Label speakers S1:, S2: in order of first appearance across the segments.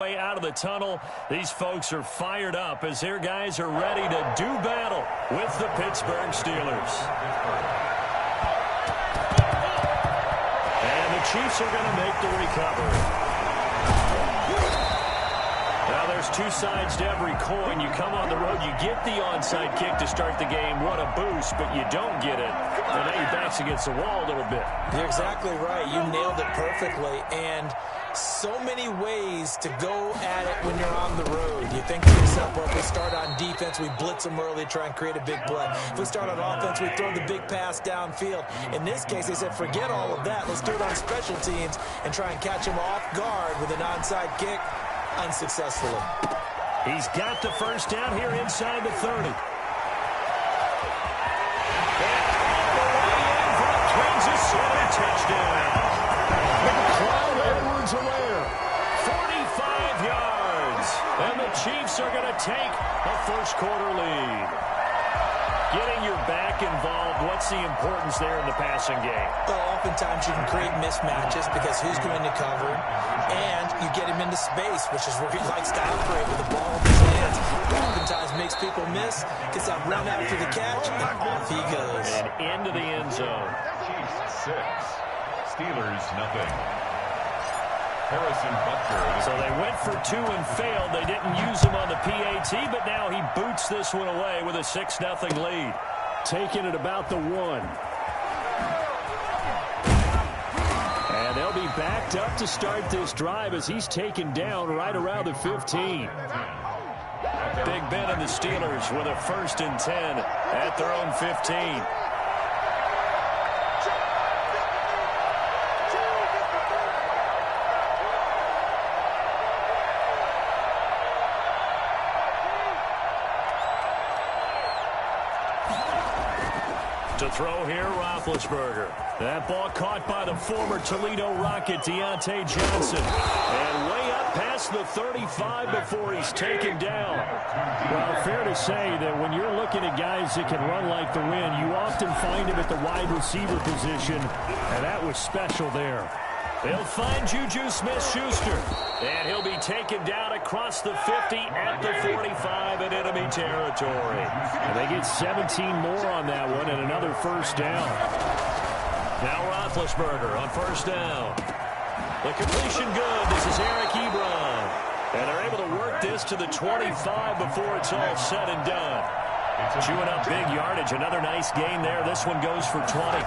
S1: Way out of the tunnel. These folks are fired up as their guys are ready to do battle with the Pittsburgh Steelers. And the Chiefs are going to make the recovery. Now there's two sides to every coin. You come on the road, you get the onside kick to start the game. What a boost, but you don't get it. And now your back's against the wall a little bit.
S2: You're exactly right. You nailed it perfectly. And so many ways to go at it when you're on the road. You think to yourself, well, if we start on defense, we blitz them early, try and create a big play. If we start on offense, we throw the big pass downfield. In this case, they said, forget all of that. Let's do it on special teams and try and catch them off guard with an onside kick unsuccessfully.
S1: He's got the first down here inside the 30. And all the way in for a Kansas City touchdown. Edwards away. 45 yards. And the Chiefs are going to take a first-quarter lead. Getting your back involved, what's the importance there in the passing game?
S2: Well, oftentimes you can create mismatches because who's going to cover, and you get him into space, which is where he likes to operate with the ball in his hands. Oftentimes makes people miss, gets that run after the catch, and off he goes.
S1: And into the end zone.
S3: Chiefs 6, Steelers nothing. Harrison Butker.
S1: So they went for two and failed. They didn't use him on the PAT, but now he boots this one away with a 6-0 lead. Taking it about the 1. And they'll be backed up to start this drive as he's taken down right around the 15. Big Ben and the Steelers with a 1st and 10 at their own 15. To throw here, Roethlisberger. That ball caught by the former Toledo Rocket, Deontay Johnson. And way up past the 35 before he's taken down. Well, fair to say that when you're looking at guys that can run like the wind, you often find him at the wide receiver position. And that was special there. They'll find Juju Smith-Schuster. And he'll be taken down across the 50 at the 45 in enemy territory. And they get 17 more on that one and another first down. Now Roethlisberger on first down. The completion good. This is Eric Ebron. And they're able to work this to the 25 before it's all said and done. Chewing up big yardage. Another nice gain there. This one goes for 20.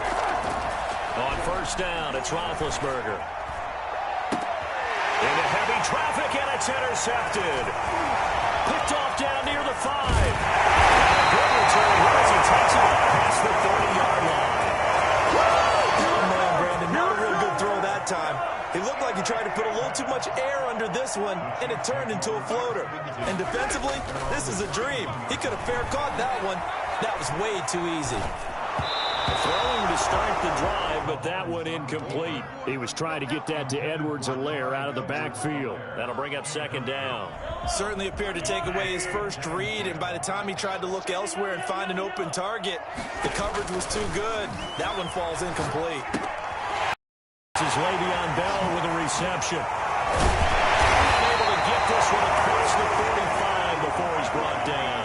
S1: On first down, it's Roethlisberger. Into heavy traffic, and it's intercepted. Picked off down near the 5. Good return as he takes it up past the 30-yard line.
S2: Oh, man, Brandon, not a real good throw that time. He looked like he tried to put a little too much air under this one, and it turned into a floater. And defensively, this is a dream. He could have fair caught that one. That was way too easy.
S1: Throwing to start the drive, but that one incomplete. He was trying to get that to Edwards-Helaire out of the backfield. That'll bring up second down.
S2: Certainly appeared to take away his first read, and by the time he tried to look elsewhere and find an open target, the coverage was too good. That one falls incomplete.
S1: This is Le'Veon Bell with a reception. Able to get this one across the 45 before he's brought down.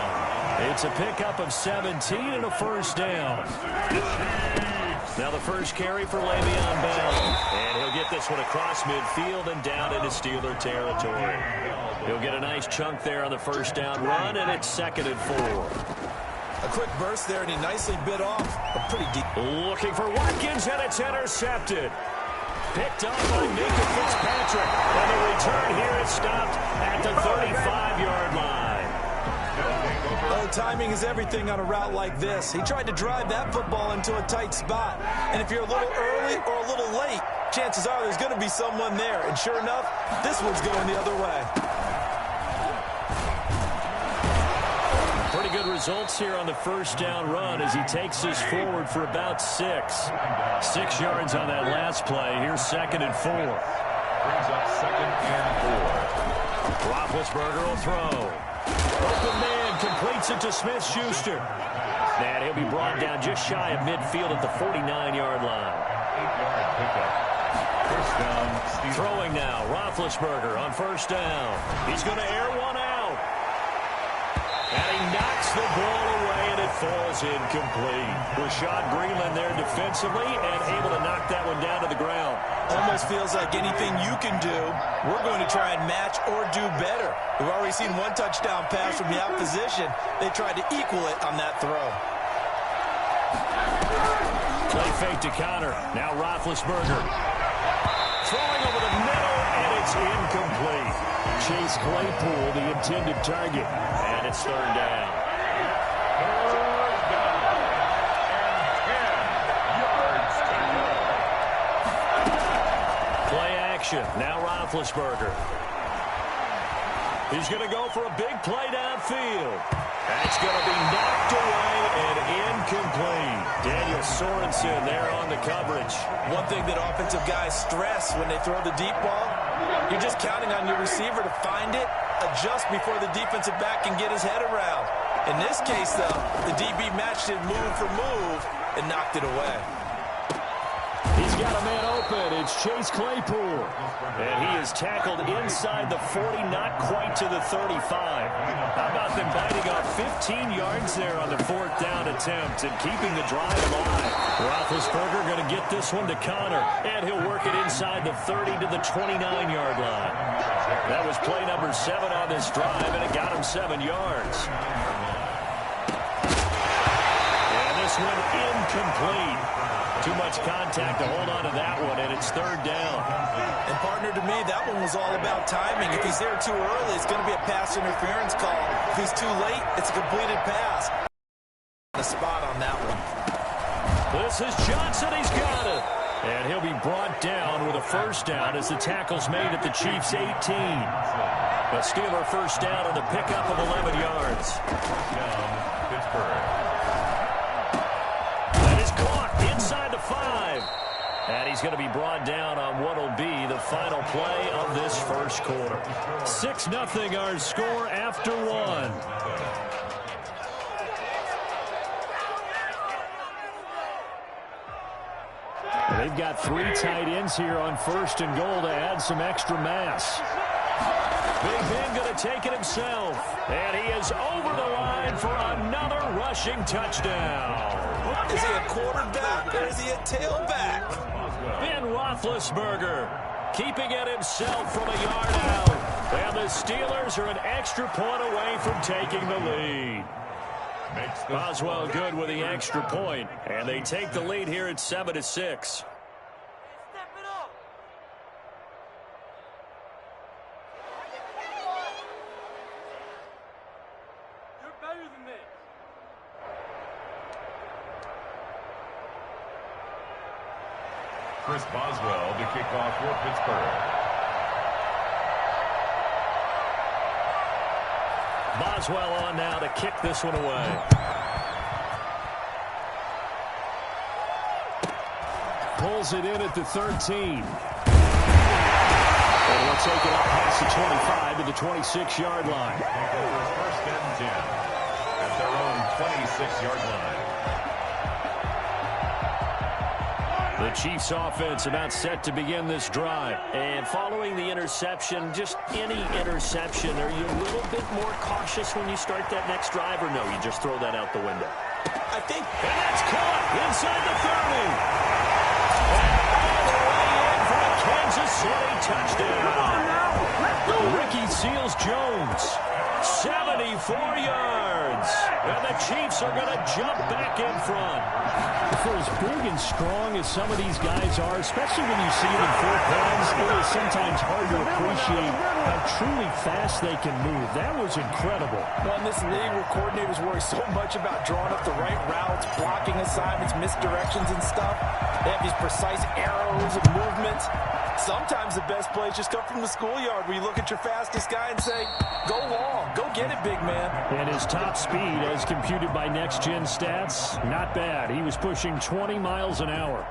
S1: It's a pickup of 17 and a first down. Now the first carry for Le'Veon Bell. And he'll get this one across midfield and down into Steeler territory. He'll get a nice chunk there on the first down run, and it's 2nd and 4.
S2: A quick burst there, and he nicely bit off a pretty deep.
S1: Looking for Watkins, and it's intercepted. Picked up by Minka Fitzpatrick. And the return here is stopped at the 35-yard line.
S2: Oh, timing is everything on a route like this. He tried to drive that football into a tight spot. And if you're a little early or a little late, chances are there's going to be someone there. And sure enough, this one's going the other way.
S1: Pretty good results here on the first down run as he takes us forward for about 6. 6 yards on that last play. Here's 2nd and 4.
S3: Brings up 2nd and 4.
S1: Roethlisberger will throw. Open man completes it to Smith-Schuster. And he'll be brought down just shy of midfield at the 49-yard line.
S3: 8-yard pickup. First down, Steelers.
S1: Throwing now, Roethlisberger on first down. He's going to air one out. And he knocks the ball away, and it falls incomplete. Rashad Greenland there defensively and able to knock that one down to the ground.
S2: Almost feels like anything you can do, we're going to try and match or do better. We've already seen one touchdown pass from the opposition. They tried to equal it on that throw.
S1: Play fake to Connor. Now Roethlisberger. Throwing over the middle, and it's incomplete. Chase Claypool, the intended target. And it's third down.
S3: Third down. And 10 yards to go.
S1: Play action. Now Roethlisberger. He's going to go for a big play downfield. That's going to be knocked away and incomplete. Daniel Sorensen there on the coverage.
S2: One thing that offensive guys stress when they throw the deep ball, you're just counting on your receiver to find it, adjust before the defensive back can get his head around. In this case, though, the DB matched it move for move and knocked it away.
S1: He's got a man open. It's Chase Claypool. And he is tackled inside the 40, not quite to the 35. How about them biting off 15 yards there on the fourth down attempt and keeping the drive alive? Roethlisberger going to get this one to Connor, and he'll work it inside the 30 to the 29-yard line. That was play number 7 on this drive, and it got him 7 yards. And this one incomplete. Too much contact to hold on to that one, and it's third down.
S2: And, partner, to me, that one was all about timing. If he's there too early, it's going to be a pass interference call. If he's too late, it's a completed pass. The spot on that one.
S1: This is Johnson. He's got it. And he'll be brought down with a first down as the tackle's made at the Chiefs' 18. A Steeler first down on the pickup of 11 yards.
S3: Down, Pittsburgh.
S1: Inside the 5. And he's going to be brought down on what will be the final play of this first quarter. 6-0 our score after 1. They've got 3 tight ends here on first and goal to add some extra mass. Big Ben going to take it himself. And he is over the line for another rushing touchdown.
S2: Is he a quarterback or is he a tailback?
S1: Ben Roethlisberger keeping it himself from a yard out. And the Steelers are an extra point away from taking the lead. Boswell good with the extra point, and they take the lead here at 7-6.
S3: Chris Boswell to kick off for Pittsburgh.
S1: Boswell on now to kick this one away. Pulls it in at the 13. And we'll take it up past the 25 to the 26-yard line.
S3: First and 10 at their own 26-yard line.
S1: The Chiefs offense about set to begin this drive. And following the interception, just any interception, are you a little bit more cautious when you start that next drive, or no, you just throw that out the window?
S2: I think.
S1: And that's caught inside the 30. And all the way in for a Kansas City touchdown. Ricky Seals-Jones, 74 yards. And the Chiefs are going to jump back in front. For as big and strong as some of these guys are, especially when you see them in full pads, it is sometimes hard to appreciate how truly fast they can move. That was incredible.
S2: Well, in this league where coordinators worry so much about drawing up the right routes, blocking assignments, misdirections and stuff, they have these precise arrows and movements. Sometimes the best plays just come from the schoolyard where you look at your fastest guy and say, go long, go get it, big man.
S1: And his top speed, as computed by Next Gen Stats, not bad. He was pushing 20 miles an hour.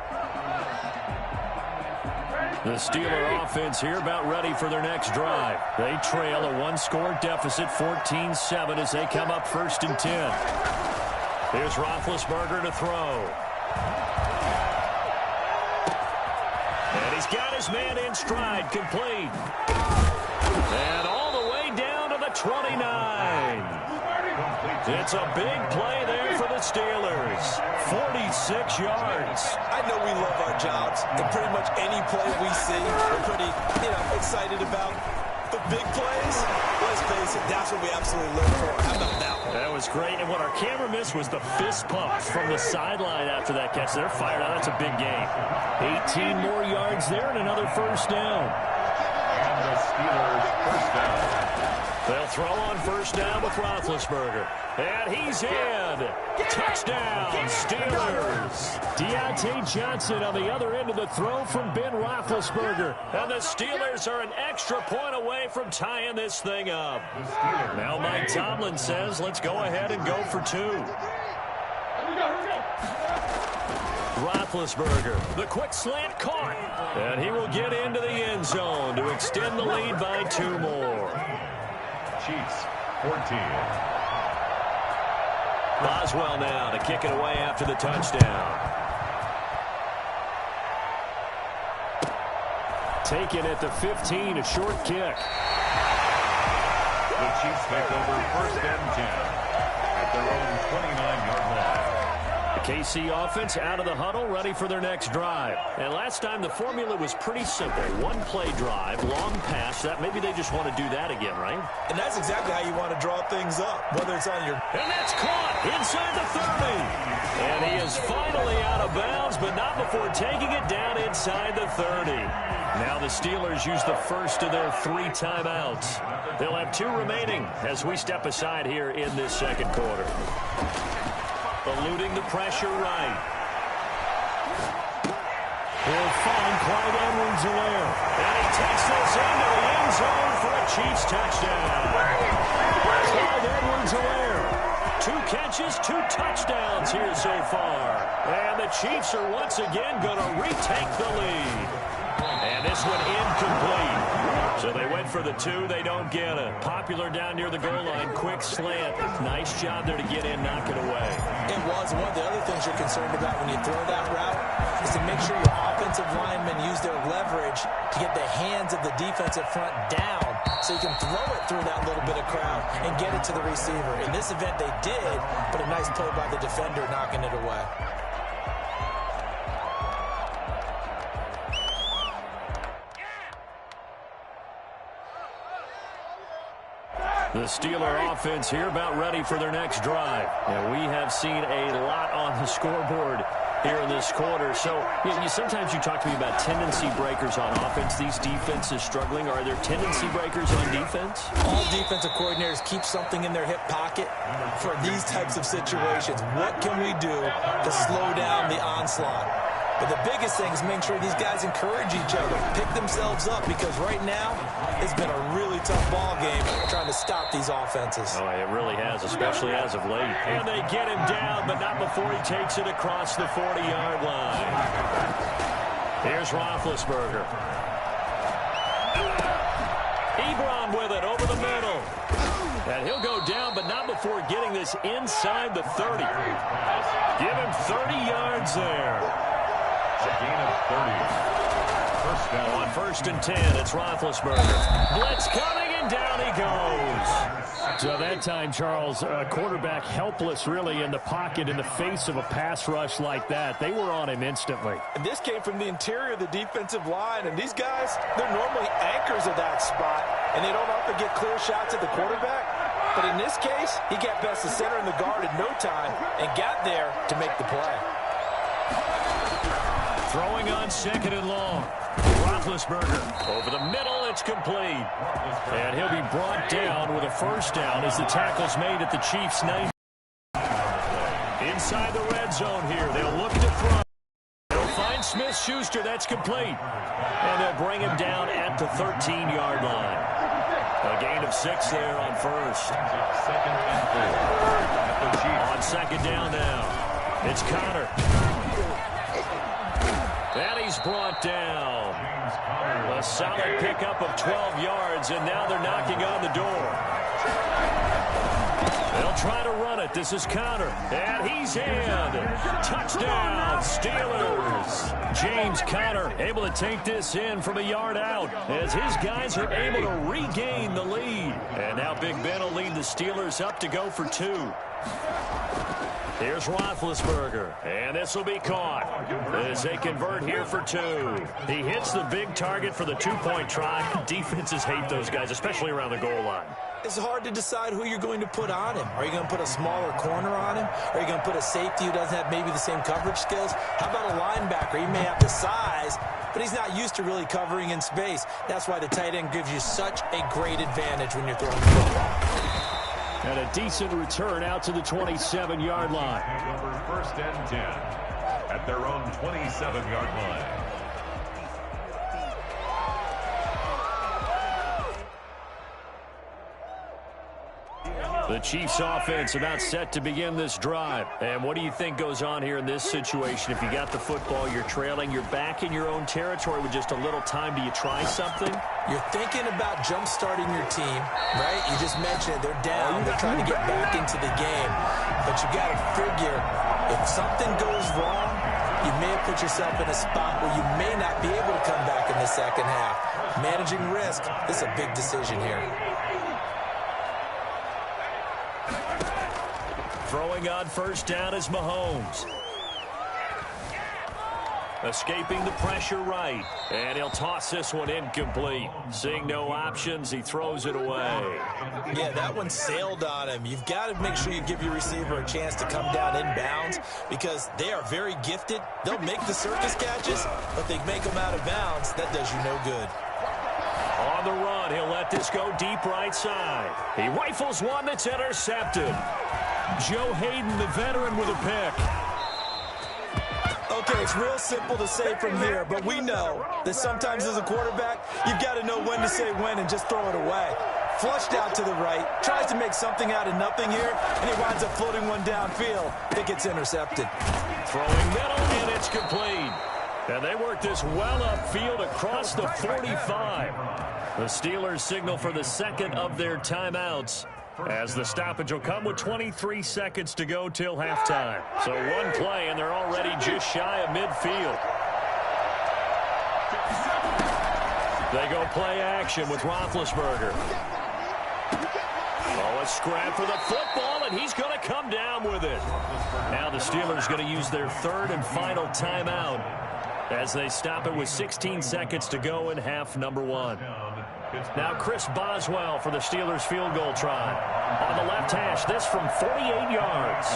S1: The Steeler offense here about ready for their next drive. They trail a one-score deficit, 14-7, as they come up first and 10. Here's Roethlisberger to throw. And he's got his man in stride, complete. And all the way down to the 29. It's a big play there for the Steelers. 46 yards.
S2: I know we love our jobs, and pretty much any play we see, we're pretty, excited about. The big plays, let's face it, that's what we absolutely live for. How about that one?
S1: That was great, and what our camera missed was the fist pumps from the sideline after that catch. They're fired out. That's a big game. 18 more yards there and another first down.
S3: And the Steelers first down.
S1: They'll throw on first down with Roethlisberger. And he's in. Touchdown, Steelers. Deontay Johnson on the other end of the throw from Ben Roethlisberger. And the Steelers are an extra point away from tying this thing up. Now Mike Tomlin says, let's go ahead and go for two. Roethlisberger, the quick slant caught. And he will get into the end zone to extend the lead by two more.
S3: Chiefs 14.
S1: Boswell now to kick it away after the touchdown. Taken at the 15, a short kick.
S3: The Chiefs take over first and 10 at their own 29-yard line.
S1: The KC offense out of the huddle, ready for their next drive. And last time the formula was pretty simple. One play drive, long pass. That maybe they just want to do that again, right?
S2: And that's exactly how you want to draw things up, whether it's on your...
S1: And that's caught inside the 30. And he is finally out of bounds, but not before taking it down inside the 30. Now the Steelers use the first of their 3 timeouts. They'll have 2 remaining as we step aside here in this second quarter. Eluding the pressure right. He'll find Clyde Edwards-Helaire. And he takes this into the end zone for a Chiefs touchdown. Clyde Edwards-Helaire. 2 catches, 2 touchdowns here so far. And the Chiefs are once again going to retake the lead. And this one incomplete. So they went for the 2. They don't get it. Popular down near the goal line. Quick slant. Nice job there to get in, knock it away.
S2: It was. One of the other things you're concerned about when you throw that route is to make sure your offensive linemen use their leverage to get the hands of the defensive front down so you can throw it through that little bit of crowd and get it to the receiver. In this event, they did, but a nice play by the defender knocking it away.
S1: The Steeler offense here about ready for their next drive. And we have seen a lot on the scoreboard here in this quarter. So sometimes you talk to me about tendency breakers on offense. These defenses struggling. Are there tendency breakers on defense?
S2: All defensive coordinators keep something in their hip pocket for these types of situations. What can we do to slow down the onslaught? But the biggest thing is making sure these guys encourage each other, pick themselves up, because right now it's been a really tough ball game trying to stop these offenses.
S1: Oh, it really has, especially as of late. And they get him down, but not before he takes it across the 40-yard line. Here's Roethlisberger. Ebron with it over the middle. And he'll go down, but not before getting this inside the 30. Give him 30 yards there.
S3: A gain of 30. First down.
S1: On first and 10, it's Roethlisberger. Blitz coming, and down he goes. So that time, Charles, quarterback helpless really in the pocket in the face of a pass rush like that. They were on him instantly.
S2: And this came from the interior of the defensive line. And these guys, they're normally anchors of that spot, and they don't often get clear shots at the quarterback. But in this case, he got past the center and the guard in no time and got there to make the play.
S1: Throwing on second and long. Roethlisberger over the middle. It's complete. And he'll be brought down with a first down as the tackle's made at the Chiefs' 9. Inside the red zone here. They'll look to throw. They'll find Smith-Schuster. That's complete. And they'll bring him down at the 13-yard line. A gain of 6 there on first.
S3: Second and 4.
S1: On second down now. It's Connor. And he's brought down. A solid pickup of 12 yards, and now they're knocking on the door. They'll try to run it. This is Conner, and he's in. Touchdown, Steelers. James Conner able to take this in from a yard out as his guys are able to regain the lead. And now Big Ben will lead the Steelers up to go for 2. Here's Roethlisberger, and this will be caught as they convert here for 2. He hits the big target for the 2-point try. Defenses hate those guys, especially around the goal line.
S2: It's hard to decide who you're going to put on him. Are you going to put a smaller corner on him? Are you going to put a safety who doesn't have maybe the same coverage skills? How about a linebacker? He may have the size, but he's not used to really covering in space. That's why the tight end gives you such a great advantage when you're throwing the football.
S1: And a decent return out to the 27-yard line.
S3: Over 1st and 10 at their own 27-yard line.
S1: The Chiefs offense about set to begin this drive. And what do you think goes on here in this situation? If you got the football, you're trailing, you're back in your own territory with just a little time. Do you try something?
S2: You're thinking about jump-starting your team, right? You just mentioned it. They're down. They're trying to get back into the game. But you got to figure, if something goes wrong, you may have put yourself in a spot where you may not be able to come back in the second half. Managing risk, this is a big decision here.
S1: Throwing on first down is Mahomes. Escaping the pressure right. And he'll toss this one incomplete. Seeing no options, he throws it away.
S2: Yeah, that one sailed on him. You've got to make sure you give your receiver a chance to come down inbounds because they are very gifted. They'll make the circus catches, but they make them out of bounds. That does you no good.
S1: On the run, he'll let this go deep right side. He rifles one that's intercepted. Joe Hayden, the veteran, with a pick.
S2: Okay, it's real simple to say from here, but we know that sometimes as a quarterback, you've got to know when to say when and just throw it away. Flushed out to the right, tries to make something out of nothing here, and he winds up floating one downfield that gets intercepted.
S1: Throwing middle, and it's complete. And they work this well upfield across the 45. The Steelers signal for the second of their timeouts, as the stoppage will come with 23 seconds to go till halftime. So one play, and they're already just shy of midfield. They go play action with Roethlisberger. Oh, a scrap for the football, and he's going to come down with it. Now the Steelers going to use their third and final timeout as they stop it with 16 seconds to go in half number 1. Now Chris Boswell for the Steelers field goal try. On the left hash, this from 48 yards.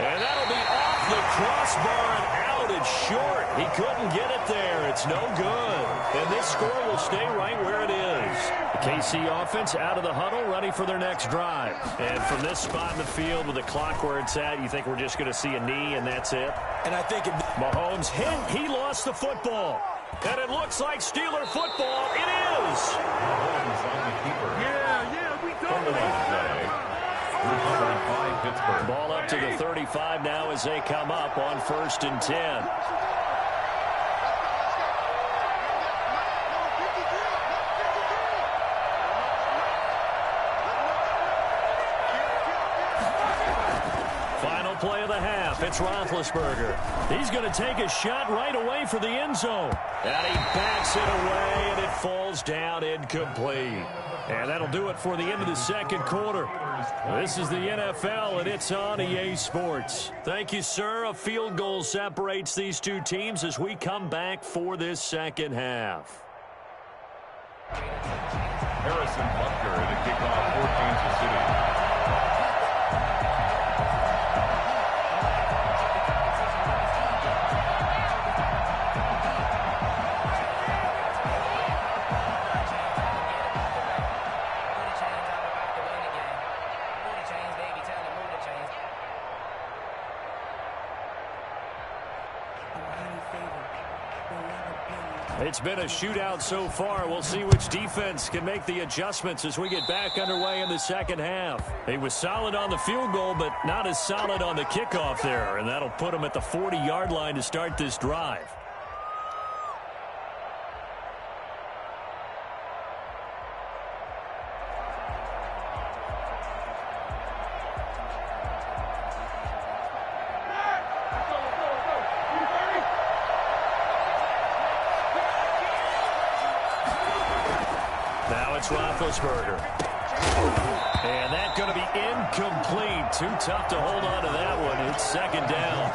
S1: And that'll be off the crossbar and out. It's short. He couldn't get it there. It's no good. And this score will stay right where it is. The KC offense out of the huddle, ready for their next drive. And from this spot in the field with the clock where it's at, you think we're just going to see a knee and that's it?
S2: And I think
S1: Mahomes hit. He lost the football. And it looks like Steeler football. It is.
S3: Mahomes on the keeper. We dominate.
S1: Ball up to the 35 now as they come up on 1st and 10. Final play of the half. It's Roethlisberger. He's going to take a shot right away for the end zone. And he backs it away, and it falls down incomplete. And that'll do it for the end of the second quarter. This is the NFL, and it's on EA Sports. Thank you, sir. A field goal separates these two teams as we come back for this second half.
S3: Harrison Butker at a kickoff for Kansas City.
S1: It's been a shootout so far. We'll see which defense can make the adjustments as we get back underway in the second half. He was solid on the field goal, but not as solid on the kickoff there, and that'll put him at the 40-yard line to start this drive. It's Roethlisberger. And that's going to be incomplete. Too tough to hold on to that one. It's second down.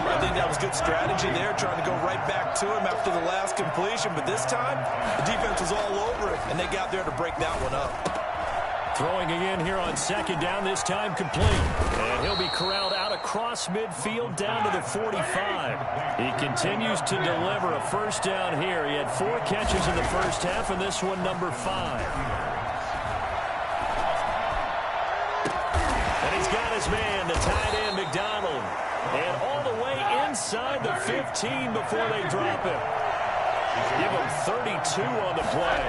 S2: I think that was good strategy there, trying to go right back to him after the last completion. But this time, the defense was all over it, and they got there to break that one up.
S1: Throwing again here on second down, this time complete. And he'll be corralled out across midfield down to the 45. He continues to deliver a first down here. He had 4 catches in the first half, and this one number 5. And he's got his man, the tight end, McDonald. And all the way inside the 15 before they drop him. Give him 32 on the play.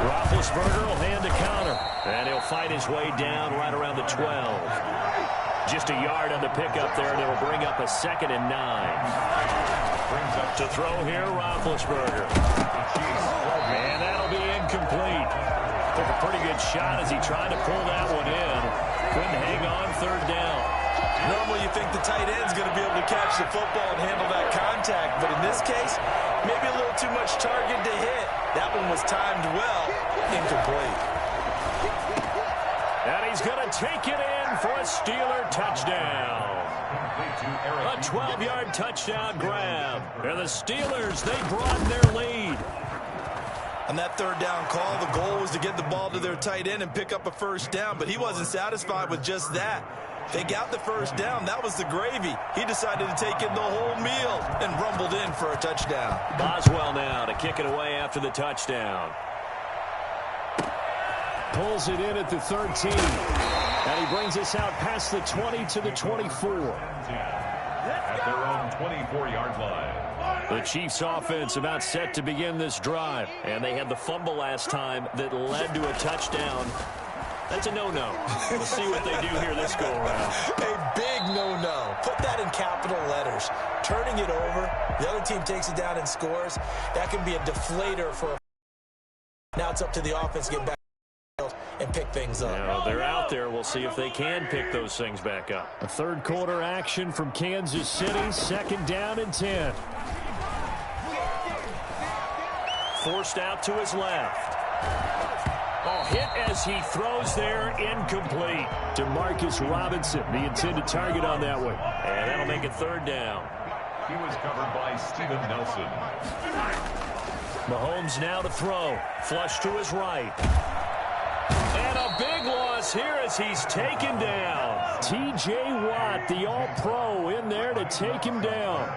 S1: Roethlisberger will hand to counter. And he'll fight his way down right around the 12. Just a yard on the pickup there, and it'll bring up a 2nd and 9. To throw here, Roethlisberger. And that'll be incomplete. Took a pretty good shot as he tried to pull that one in. Couldn't hang on, 3rd down.
S2: Normally you think the tight end's going to be able to catch the football and handle that contact, but in this case, maybe a little too much target to hit. That one was timed well, incomplete.
S1: And he's going to take it in for a Steeler touchdown. A 12-yard touchdown grab. And the Steelers, they broaden their lead.
S2: On that 3rd down call, the goal was to get the ball to their tight end and pick up a first down, but he wasn't satisfied with just that. They got the first down. That was the gravy. He decided to take in the whole meal and rumbled in for a touchdown.
S1: Boswell now to kick it away after the touchdown. Pulls it in at the 13. And he brings us out past the 20 to the 24.
S3: At their own 24-yard line.
S1: The Chiefs offense about set to begin this drive. And they had the fumble last time that led to a touchdown. That's a no-no. We'll see what they do here this go-around.
S2: A big no-no. Put that in capital letters. Turning it over, the other team takes it down and scores. That can be a deflator for a... Now it's up to the offense to get back and pick things up.
S1: Now, they're out there. We'll see if they can pick those things back up. A 3rd quarter action from Kansas City. 2nd down and 10. Forced out to his left. Oh, hit as he throws there, incomplete. DeMarcus Robinson, the intended target on that one. And that'll make it 3rd down.
S3: He was covered by Steven Nelson.
S1: Mahomes now to throw. Flush to his right. And a big loss here as he's taken down. T.J. Watt, the all-pro, in there to take him down.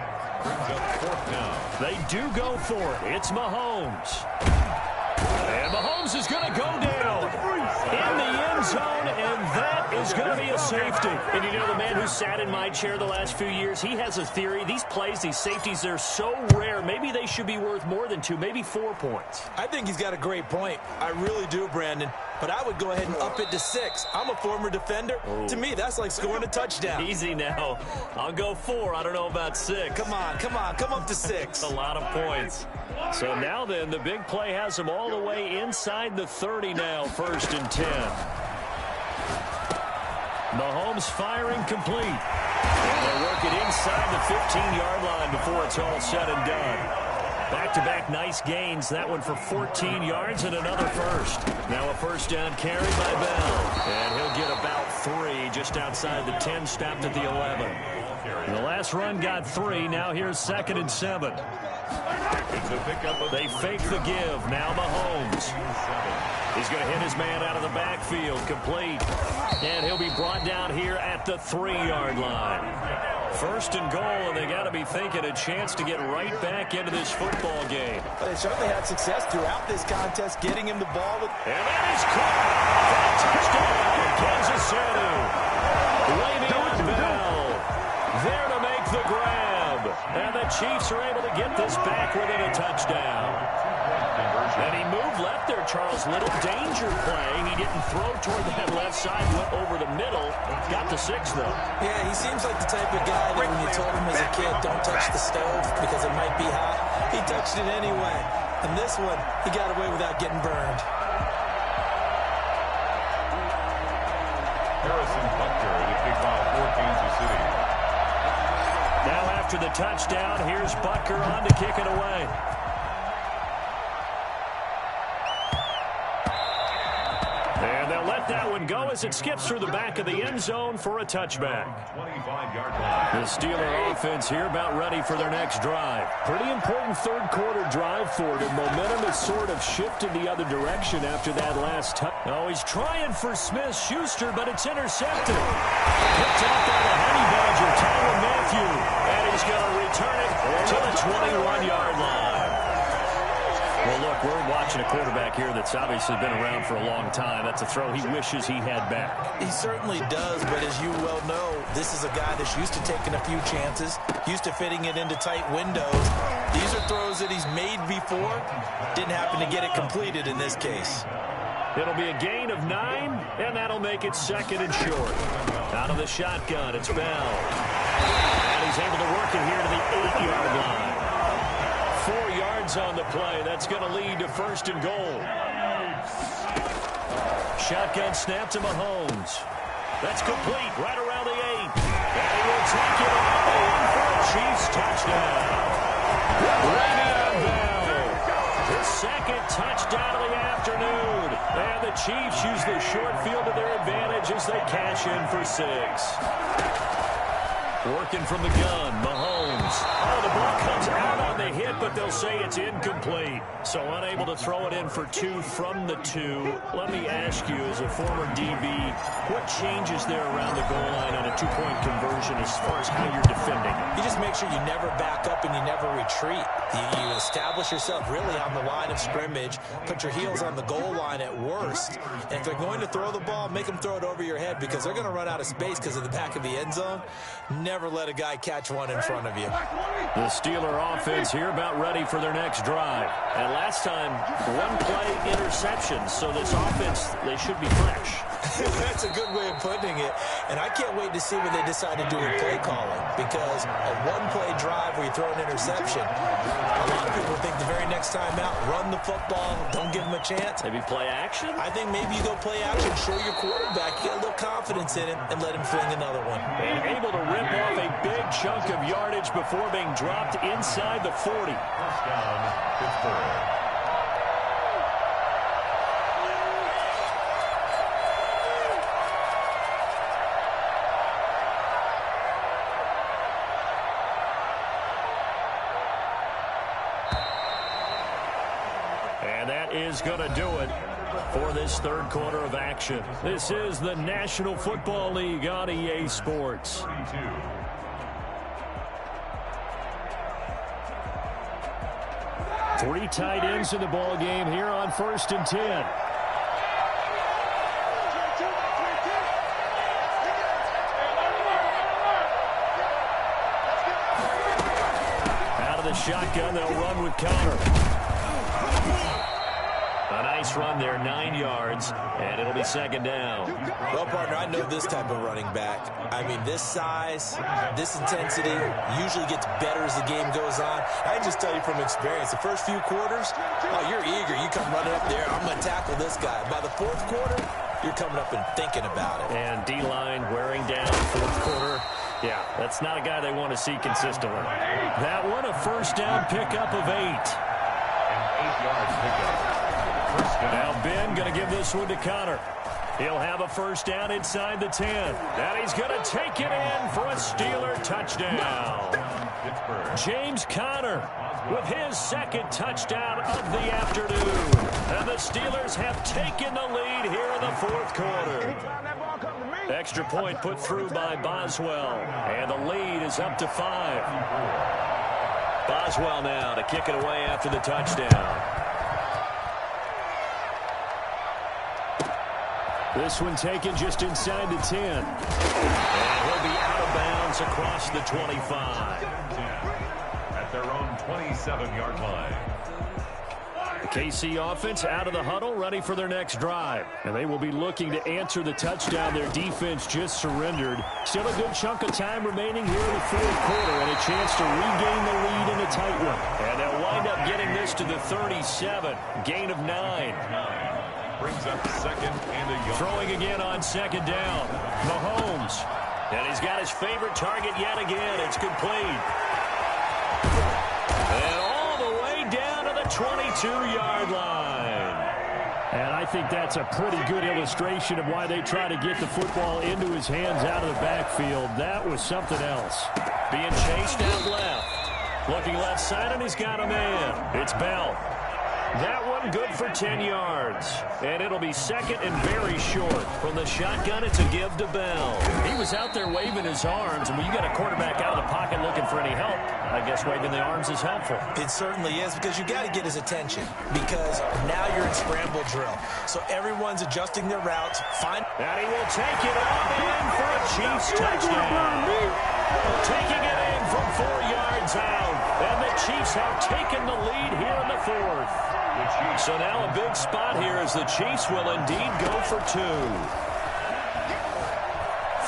S3: Brings up 4th down.
S1: They do go for it. It's Mahomes. And Mahomes is going to go down in the end zone, and that is going to be a safety. And you know, the man who sat in my chair the last few years, he has a theory. These plays, these safeties, they're so rare. Maybe they should be worth more than 2, maybe 4 points.
S2: I think he's got a great point. I really do, Brandon. But I would go ahead and up it to 6. I'm a former defender. To me, that's like scoring a touchdown.
S1: Easy now. I'll go 4. I don't know about 6.
S2: Come on. Come up to 6.
S1: A lot of points. So now then, the big play has them all the way inside the 30 now, 1st and 10. Mahomes firing complete. And they'll work it inside the 15-yard line before it's all said and done. Back-to-back nice gains. That one for 14 yards and another first. Now a first down carry by Bell. And he'll get about 3 just outside the 10, stopped at the 11. And the last run got 3. Now here's 2nd and 7. They fake the give. Now Mahomes. He's going to hit his man out of the backfield. Complete. And he'll be brought down here at the 3-yard line. 1st and goal, and they got to be thinking a chance to get right back into this football game.
S2: They certainly had success throughout this contest, getting him the ball.
S1: And that is caught for a touchdown, Kansas City. Le'Veon Bell there to make the grab. And the Chiefs are able to get this back within a touchdown. And he moved left there, Charles. Little danger play. He didn't throw toward that left side, went over the middle. Got to 6, though.
S2: Yeah, he seems like the type of guy that when you told him as a kid, don't touch the stove because it might be hot, he touched it anyway. And this one, he got away without getting burned.
S3: Harrison Butker to kick off for Kansas City.
S1: Now after the touchdown, here's Butker on to kick it away. throw as it skips through the back of the end zone for a touchback.
S3: 25-yard line.
S1: The Steeler offense here about ready for their next drive. Pretty important third-quarter drive for them. Momentum has sort of shifted the other direction after that last touch. Oh, he's trying for Smith-Schuster, but it's intercepted. Picked up by the Honey Badger, Tyrann Mathieu. And he's going to return it to the 21-yard line. Well, look, we're watching a quarterback here that's obviously been around for a long time. That's a throw he wishes he had back.
S2: He certainly does, but as you well know, this is a guy that's used to taking a few chances, used to fitting it into tight windows. These are throws that he's made before. Didn't happen to get it completed in this case.
S1: It'll be a gain of 9, and that'll make it second and short. Out of the shotgun, it's Bell. And he's able to work it here to the 8-yard line. 4 yards on the play. That's going to lead to first and goal. Shotgun snap to Mahomes. That's complete right around the 8. And he will take it all the way for a Chiefs touchdown. Le'Veon Bell, his second touchdown of the afternoon. And the Chiefs use the short field to their advantage as they cash in for 6. Working from the gun, Mahomes. Oh, the ball comes out on the hit, but they'll say it's incomplete. So unable to throw it in for 2 from the 2. Let me ask you, as a former DB, what changes there around the goal line on a 2-point conversion as far as how you're defending?
S2: You just make sure you never back up and you never retreat. You establish yourself really on the line of scrimmage, put your heels on the goal line at worst. And if they're going to throw the ball, make them throw it over your head because they're going to run out of space because of the back of the end zone. Never let a guy catch one in front of you.
S1: The Steeler offense here about ready for their next drive. And last time, 1-play interception. So this offense, they should be fresh.
S2: That's a good way of putting it. And I can't wait to see when they decide to do a play calling. Because a 1-play drive where you throw an interception, a lot of people think the very next time out, run the football, don't give him a chance.
S1: Maybe play action?
S2: I think maybe you go play action, show your quarterback, you get a little confidence in him, and let him fling another one.
S1: And able to rip off a big chunk of yardage before being dropped inside the 40.
S3: Touchdown, Pittsburgh.
S1: Is going to do it for this third quarter of action. This is the National Football League on EA Sports.
S3: 32.
S1: Three tight ends in the ball game here on 1st and 10. Out of the shotgun, they'll run with Connor. A nice run there, 9 yards, and it'll be second down.
S2: Well, partner, I know this type of running back. I mean, this size, this intensity usually gets better as the game goes on. I can just tell you from experience, the first few quarters, oh, you're eager. You come running up there, I'm going to tackle this guy. By the 4th quarter, you're coming up and thinking about it.
S1: And D-line wearing down 4th quarter. Yeah, that's not a guy they want to see consistently. That one, a first down pickup of 8.
S3: And 8 yards pickup.
S1: Now Ben going to give this one to Connor. He'll have a first down inside the 10. And he's going to take it in for a Steeler touchdown. James Conner with his second touchdown of the afternoon. And the Steelers have taken the lead here in the 4th quarter. Extra point put through by Boswell. And the lead is up to 5. Boswell now to kick it away after the touchdown. This one taken just inside the 10. And he'll be out of bounds across the 25.
S3: At their own 27-yard line.
S1: The KC offense out of the huddle, ready for their next drive. And they will be looking to answer the touchdown their defense just surrendered. Still a good chunk of time remaining here in the 4th quarter and a chance to regain the lead in a tight one. And they'll wind up getting this to the 37. Gain of 9.
S3: Brings up second and a yard.
S1: Throwing again on second down. Mahomes. And he's got his favorite target yet again. It's complete. And all the way down to the 22-yard line. And I think that's a pretty good illustration of why they try to get the football into his hands out of the backfield. That was something else. Being chased out left. Looking left side, and he's got a man. It's Bell. That one good for 10 yards. And it'll be second and very short. From the shotgun, it's a give to Bell. He was out there waving his arms, and when you got a quarterback out of the pocket looking for any help, I guess waving the arms is helpful.
S2: It certainly is, because you got to get his attention, because now you're in scramble drill. So everyone's adjusting their routes. And
S1: he will take it on in for a Chiefs touchdown. Taking it in from 4 yards out. And the Chiefs have taken the lead here in the fourth. So now a big spot here as the Chiefs will indeed go for 2.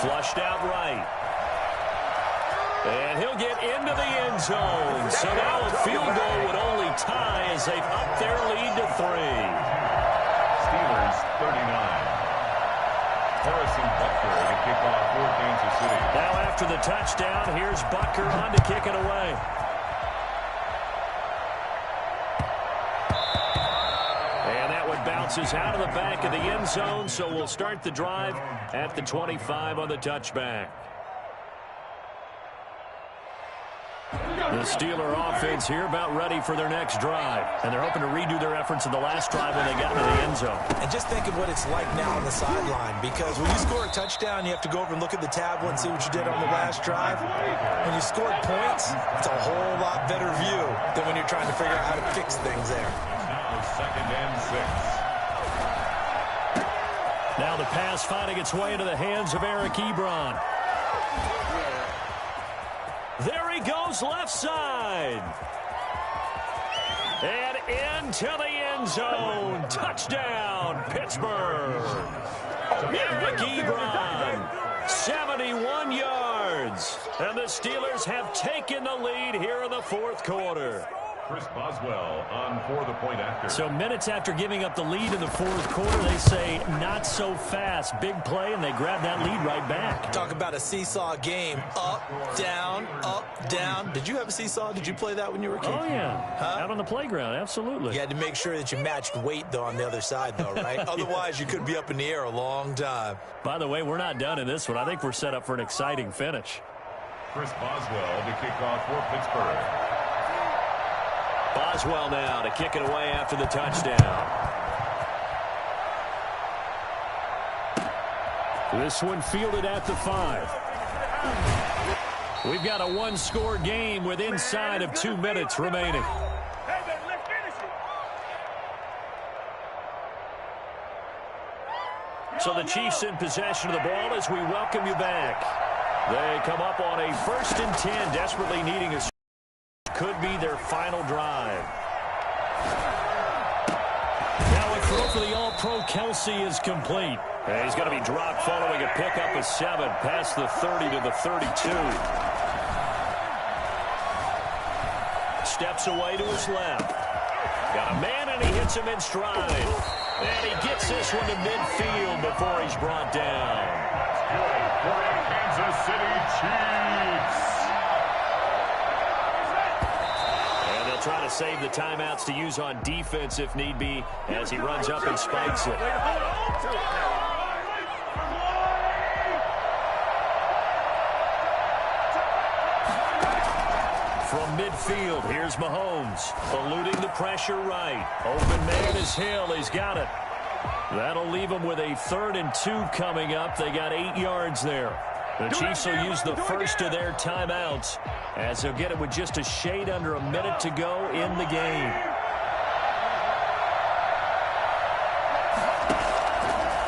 S1: Flushed out right. And he'll get into the end zone. So now a field goal would only tie as they've upped their lead to 3.
S3: Steelers 39. Harrison Butker to kick off for Kansas City.
S1: Now after the touchdown, here's Butker on to kick it away. And that one bounces out of the back of the end zone, so we'll start the drive at the 25 on the touchback. The Steeler offense here about ready for their next drive. And they're hoping to redo their efforts in the last drive when they got into the end zone.
S2: And just think of what it's like now on the sideline, because when you score a touchdown, you have to go over and look at the tablet and see what you did on the last drive. When you scored points, it's a whole lot better view than when you're trying to figure out how to fix things there.
S3: Now second and 6.
S1: Now the pass finding its way into the hands of Eric Ebron. There he goes left side. And into the end zone. Touchdown, Pittsburgh. Eric Ebron, 71 yards. And the Steelers have taken the lead here in the fourth quarter.
S3: Chris Boswell on for the point after.
S1: So minutes after giving up the lead in the fourth quarter, they say not so fast. Big play, and they grab that lead right back.
S2: Talk about a seesaw game. Up, down, up, down. Did you have a seesaw? Did you play that when you were a kid?
S1: Oh, yeah. Out on the playground, absolutely.
S2: You had to make sure that you matched weight, though, on the other side, though, right? Otherwise, you could be up in the air a long time.
S1: By the way, we're not done in this one. I think we're set up for an exciting finish.
S3: Chris Boswell to kick off for Pittsburgh.
S1: Boswell now to kick it away after the touchdown. This one fielded at the 5. We've got a one-score game with inside of 2 minutes remaining. So the Chiefs in possession of the ball as we welcome you back. They come up on a 1st and 10, desperately needing a could be their final drive. Now a throw for the All-Pro Kelsey is complete. And he's going to be dropped following a pickup of 7 past the 30 to the 32. Steps away to his left. Got a man, and he hits him in stride. And he gets this one to midfield before he's brought down.
S3: For the Kansas City Chiefs.
S1: Try to save the timeouts to use on defense if need be as he runs up and spikes it. From midfield, here's Mahomes, eluding the pressure right. Open man is Hill. He's got it. That'll leave him with a 3rd and 2 coming up. They got 8 yards there. The Chiefs will use the first of their timeouts as they'll get it with just a shade under a minute to go in the game.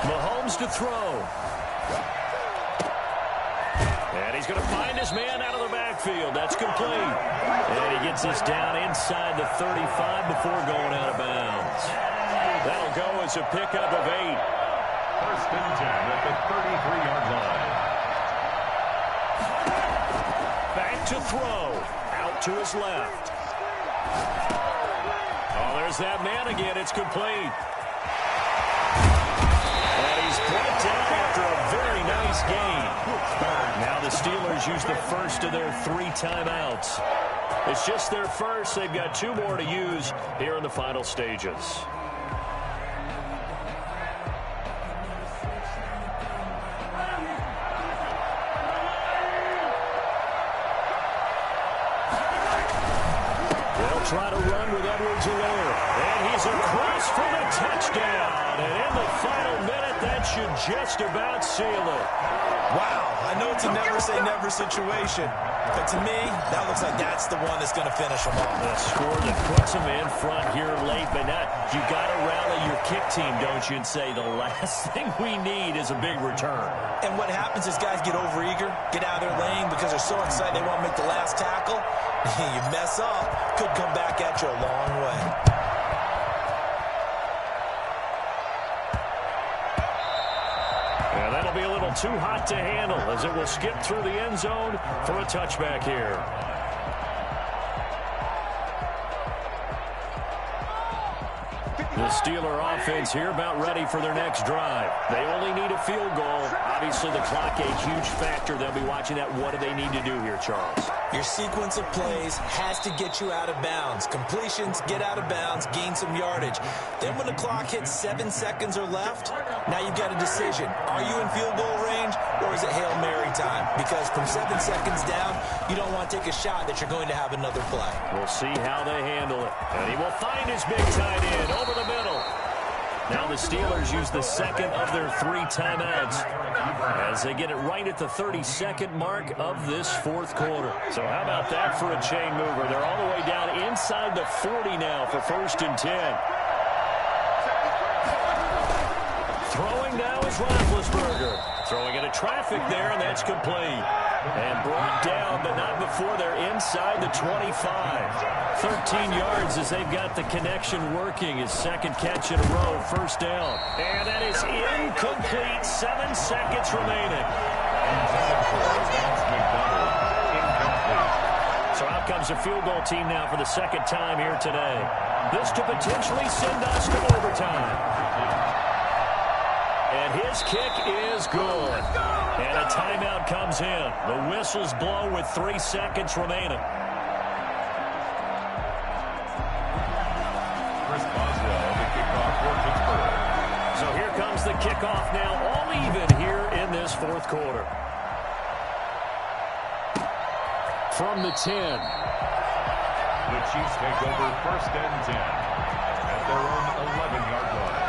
S1: Mahomes to throw. And he's going to find his man out of the backfield. That's complete. And he gets this down inside the 35 before going out of bounds. That'll go as a pickup of 8.
S3: 1st and 10 at the 33-yard line.
S1: Back to throw. Out to his left. Oh, there's that man again. It's complete. And he's brought down after a very nice game. Now the Steelers use the first of their 3 timeouts. It's just their first. They've got 2 more to use here in the final stages. try to run with Edwards-Helaire. And he's across for the touchdown. And in the final minute, that should just about seal it.
S2: Wow, I know it's a never-say-never situation, but to me, that looks like that's the one that's going to finish them off.
S1: A score that puts them in front here late, but not. You got to rally your kick team, don't you, and say the last thing we need is a big return.
S2: And what happens is guys get overeager, get out of their lane because they're so excited they want to make the last tackle. You mess up, could come back at you a long way.
S1: And that'll be a little too hot to handle as it will skip through the end zone for a touchback here. The Steeler offense here about ready for their next drive. They only need a field goal. Obviously, the clock a huge factor. They'll be watching that. What do they need to do here, Charles?
S2: Your sequence of plays has to get you out of bounds. Completions, get out of bounds, gain some yardage. Then when the clock hits 7 seconds or left, now you've got a decision. Are you in field goal range or is it Hail Mary time? Because from 7 seconds down, you don't want to take a shot that you're going to have another play.
S1: We'll see how they handle it. And he will find his big tight end over the middle. Now the Steelers use the second of their 3 timeouts as they get it right at the 32nd mark of this fourth quarter. So how about that for a chain mover? They're all the way down inside the 40 now for 1st and 10. Throwing now is Roethlisberger. Throwing into traffic there, and that's complete. And brought down, but not before they're inside the 25. 13 yards as they've got the connection working. His second catch in a row, 1st down. And that is incomplete. 7 seconds remaining. So out comes the field goal team now for the 2nd time here today. This to potentially send us to overtime. And his kick is good. And a timeout comes in. The whistles blow with 3 seconds remaining. So here comes the kickoff now, all even here in this fourth quarter. From the 10.
S3: The Chiefs take over 1st and 10 at their own 11-yard line.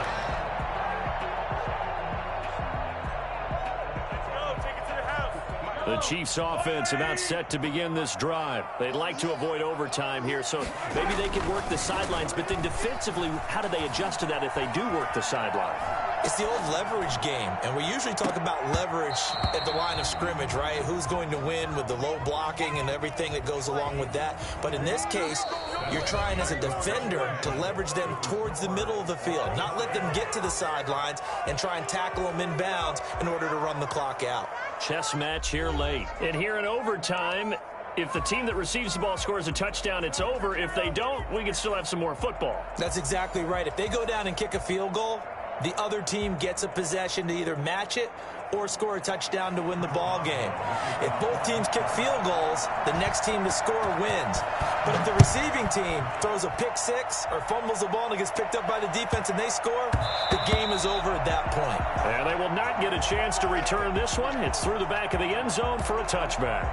S1: The Chiefs offense about set to begin this drive. They'd like to avoid overtime here, so maybe they can work the sidelines, but then defensively, how do they adjust to that if they do work the sideline?
S2: It's the old leverage game, and we usually talk about leverage at the line of scrimmage, right? Who's going to win with the low blocking and everything that goes along with that. But in this case, you're trying as a defender to leverage them towards the middle of the field, not let them get to the sidelines and try and tackle them in bounds in order to run the clock out.
S1: Chess match here late. And here in overtime, if the team that receives the ball scores a touchdown, it's over. If they don't, we can still have some more football.
S2: That's exactly right. If they go down and kick a field goal, the other team gets a possession to either match it or score a touchdown to win the ball game. If both teams kick field goals, the next team to score wins. But if the receiving team throws a pick six or fumbles the ball and it gets picked up by the defense and they score, the game is over at that point.
S1: And they will not get a chance to return this one. It's through the back of the end zone for a touchback.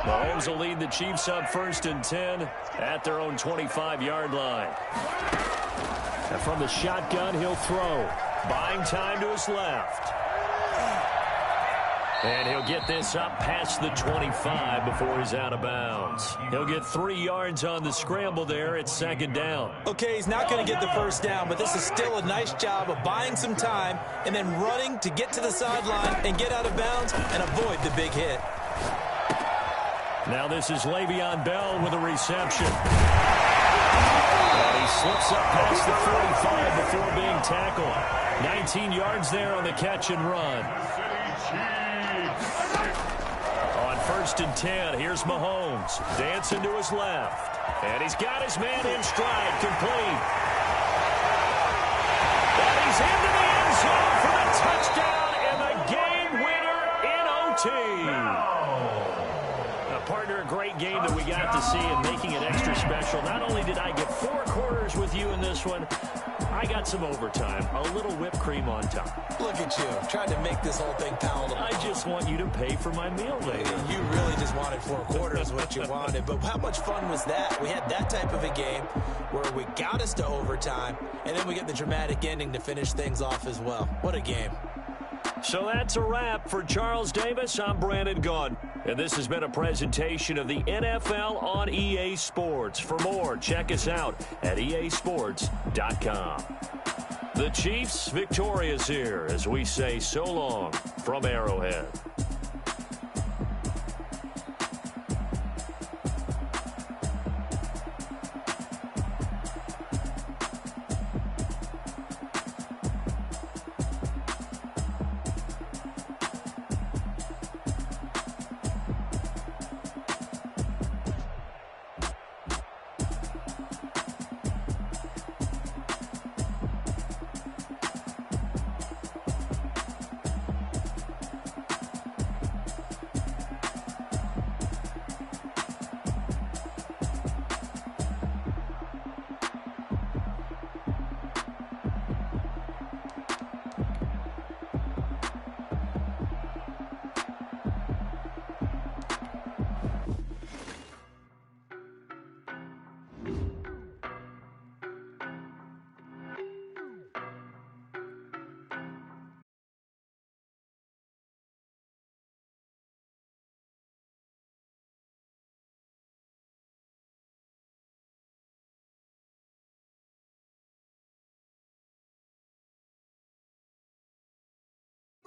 S1: Mahomes will lead the Chiefs up 1st and 10 at their own 25-yard line. And from the shotgun, he'll throw. Buying time to his left. And he'll get this up past the 25 before he's out of bounds. He'll get 3 yards on the scramble there at 2nd down.
S2: Okay, he's not going to get the 1st down, but this is still a nice job of buying some time and then running to get to the sideline and get out of bounds and avoid the big hit.
S1: Now this is Le'Veon Bell with a reception. And he slips up past the 45 before being tackled. 19 yards there on the catch and run. On 1st and 10, here's Mahomes. Dancing to his left. And he's got his man in stride, complete. And he's into the end zone for the touchdown and the game winner in OT. Partner, a great game that we got to see and making it extra special. Not only did I get 4 quarters with you in this one, I got some overtime, a little whipped cream on top.
S2: Look at you, trying to make this whole thing palatable.
S1: I just want you to pay for my meal later.
S2: You really just wanted 4 quarters what you wanted. But how much fun was that? We had that type of a game where we got us to overtime, and then we get the dramatic ending to finish things off as well. What a game.
S1: So that's a wrap for Charles Davis. I'm Brandon Gaudin, and this has been a presentation of the NFL on EA Sports. For more, check us out at easports.com. The Chiefs victorious here as we say so long from Arrowhead.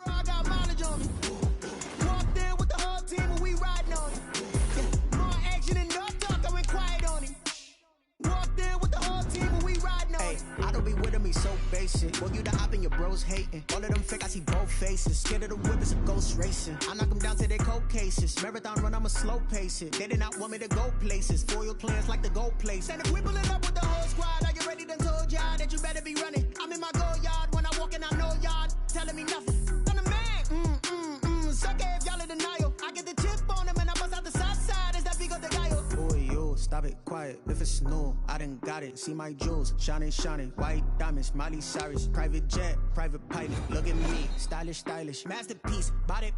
S4: I got mileage on me. Walked in with the whole team and we riding on it. Yeah. More action and no talk, I went quiet on him. Walked in with the whole team and we riding on it.
S5: I don't be with me so basic. Well, you the op and your bros hating. All of them fake, I see both faces. Scared of the whip, it's a ghost racing. I knock them down to their cold cases. Marathon run, I'ma slow pace it. They did not want me to go places. Foil plans like the gold place.
S4: And if we pulling up with the whole squad, are you ready? Done told y'all that you better be running. I'm in my go yard when I walk in, I know y'all telling me nothing. If y'all in denial, I get the chip on him and I bust out the south side. Is that big of the guy?
S5: Boy, you stop it, quiet. If it's new, I done got it. See my jewels, shining, shining. White diamonds, Miley Cyrus. Private jet, private pilot. Look at me, stylish, stylish. Masterpiece, body,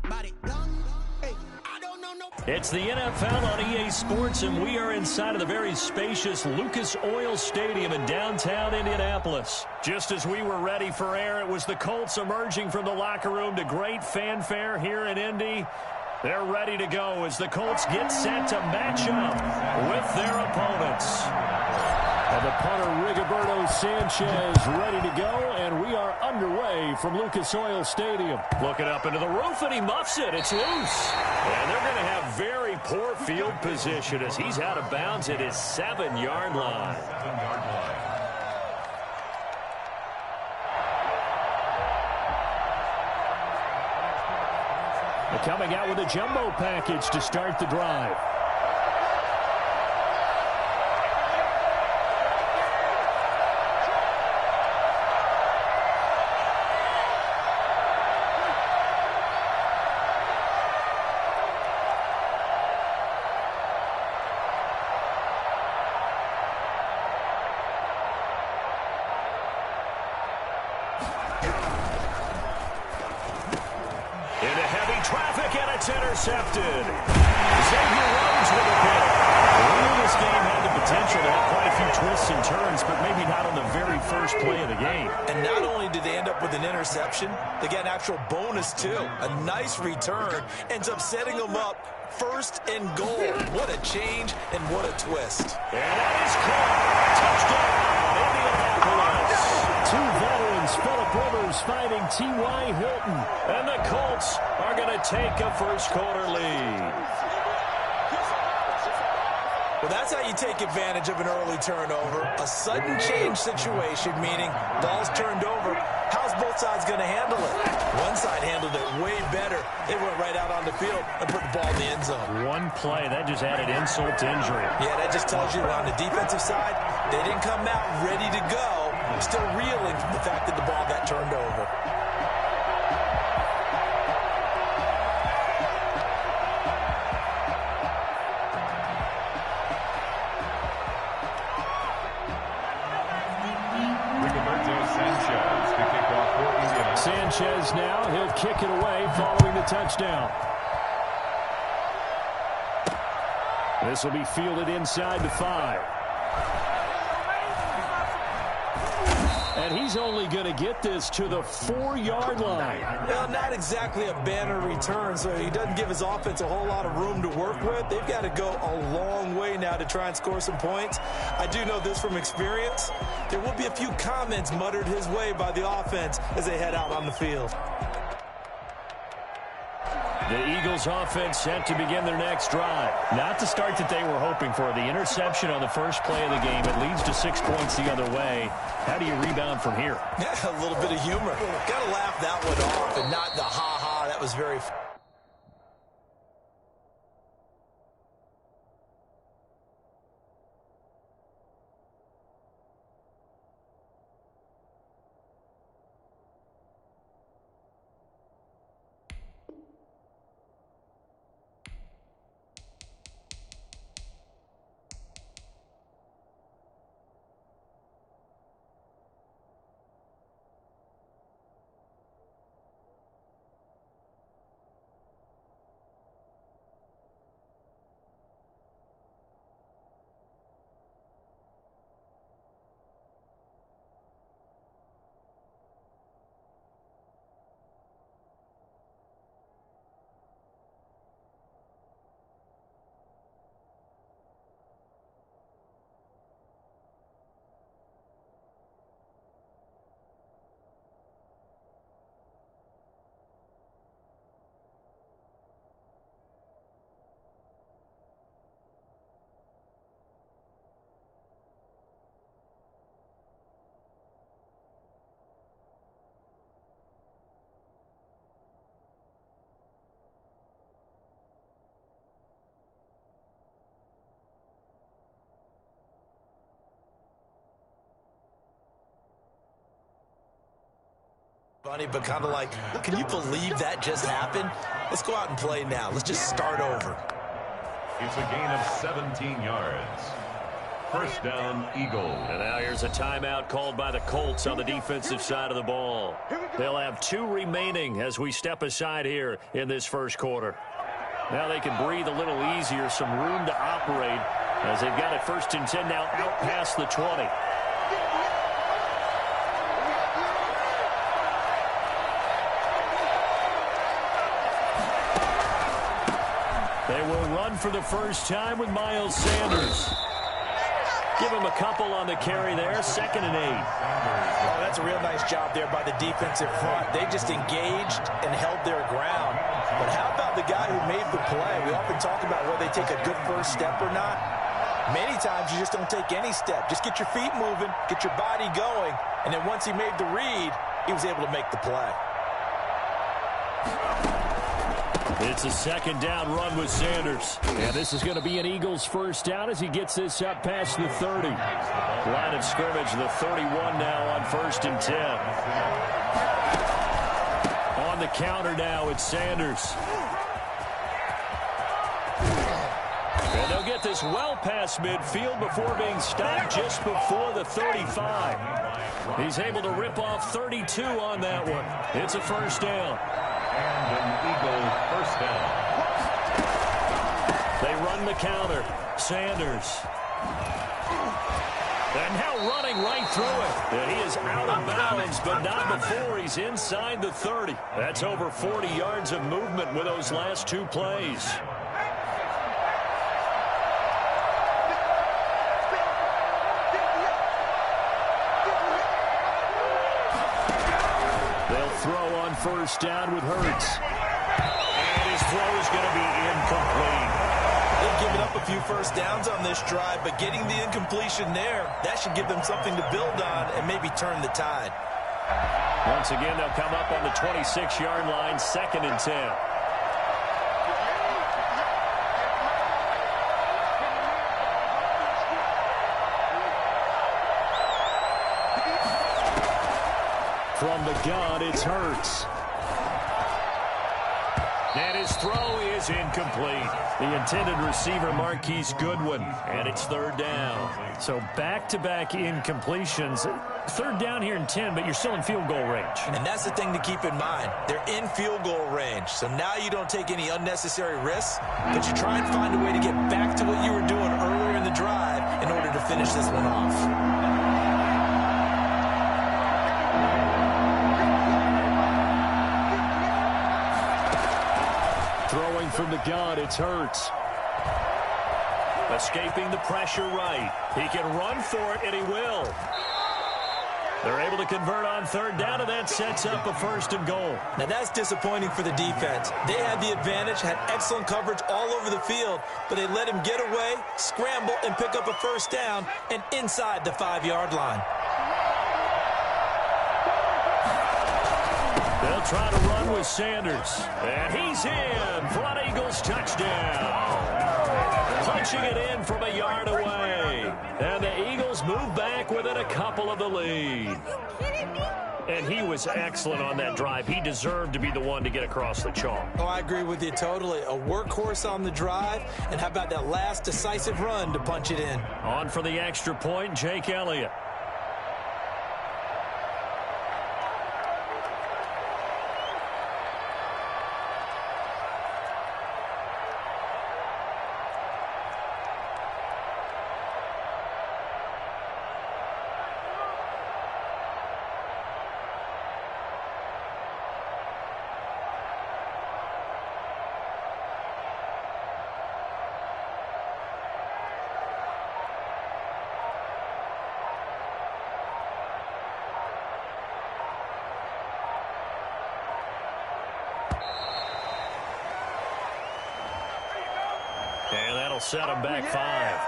S5: done. Hey, I don't know no.
S1: It's the NFL on EA Sports, and we are inside of the very spacious Lucas Oil Stadium in downtown Indianapolis. Just as we were ready for air, it was the Colts emerging from the locker room to great fanfare here in Indy. They're ready to go as the Colts get set to match up with their opponents. And the punter, Rigoberto Sanchez, ready to go, and we are underway from Lucas Oil Stadium. Looking up into the roof, and he muffs it. It's loose. And they're going to have very poor field position as he's out of bounds at his 7-yard line.
S3: 7-yard line.
S1: They're coming out with a jumbo package to start the drive. Intercepted. Xavier Rhodes with a pick. This game had the potential to have quite a few twists and turns, but maybe not on the very first play of the game.
S2: And not only did they end up with an interception, they got an actual bonus too. A nice return ends up setting them up first and goal. What a change and what a twist.
S1: And that is caught. Touchdown, Indianapolis. Two veterans, Phillip Rivers fighting T.Y. Hilton. And the Colts are going to take a first-quarter lead.
S2: Well, that's how you take advantage of an early turnover. A sudden change situation, meaning ball's turned over. How's both sides going to handle it? One side handled it way better. They went right out on the field and put the ball in the end zone.
S1: One play, that just added insult to injury.
S2: Yeah, that just tells you on the defensive side, they didn't come out ready to go. Still reeling from the fact that the ball got turned over.
S3: Rigoberto
S1: Sanchez now. He'll kick it away following the touchdown. This will be fielded inside the 5. And he's only going to get this to the 4-yard line.
S2: Well, not exactly a banner return, so he doesn't give his offense a whole lot of room to work with. They've got to go a long way now to try and score some points. I do know this from experience. There will be a few comments muttered his way by the offense as they head out on the field.
S1: The Eagles offense set to begin their next drive.
S6: Not the start that they were hoping for. The interception on the first play of the game. It leads to 6 points the other way. How do you rebound from here?
S2: Yeah, a little bit of humor. Got to laugh that one off and not the ha-ha. That was very... Funny, but kind of like, can you believe that just happened? Let's go out and play now. Let's just start over.
S3: It's a gain of 17 yards. First down, Eagles.
S1: And now here's a timeout called by the Colts on the defensive side of the ball. They'll have 2 remaining as we step aside here in this first quarter. Now they can breathe a little easier, some room to operate as they've got it 1st and 10 now out past the 20. They will run for the first time with Miles Sanders. Give him a couple on the carry there, 2nd and 8.
S2: Oh, that's a real nice job there by the defensive front. They just engaged and held their ground. But how about the guy who made the play? We often talk about whether they take a good first step or not. Many times you just don't take any step. Just get your feet moving, get your body going, and then once he made the read, he was able to make the play.
S1: It's a 2nd down run with Sanders. And this is going to be an Eagles first down as he gets this up past the 30. Line of scrimmage, the 31 now on 1st and 10. On the counter now, it's Sanders. And they'll get this well past midfield before being stopped just before the 35. He's able to rip off 32 on that one. It's a first down.
S3: And an Eagle first down.
S1: They run the counter. Sanders. And now running right through it. And he is out of bounds, but not before he's inside the 30. That's over 40 yards of movement with those last 2 plays. They'll throw on first down with Hurts. And his throw is going to be incomplete.
S2: They've given up a few first downs on this drive, but getting the incompletion there, that should give them something to build on and maybe turn the tide.
S1: Once again, they'll come up on the 26-yard line, 2nd and 10. From the gun, it's Hurts. And his throw is incomplete. The intended receiver, Marquise Goodwin, and it's third down.
S6: So back-to-back incompletions. Third down here in 10, but you're still in field goal range.
S2: And that's the thing to keep in mind. They're in field goal range. So now you don't take any unnecessary risks, but you try and find a way to get back to what you were doing earlier in the drive in order to finish this one off.
S1: Throwing from the gun, it's Hurts. Escaping the pressure right. He can run for it, and he will. They're able to convert on third down, and that sets up a first and goal.
S2: Now that's disappointing for the defense. They had the advantage, had excellent coverage all over the field, but they let him get away, scramble, and pick up a first down, and inside the 5-yard line.
S1: They'll try to run with Sanders. And he's in for an Eagles touchdown. Punching it in from a yard away. And the Eagles move back within a couple of the lead. And he was excellent on that drive. He deserved to be the one to get across the chalk.
S2: Oh, I agree with you totally. A workhorse on the drive. And how about that last decisive run to punch it in?
S1: On for the extra point, Jake Elliott. And that'll set him back 5.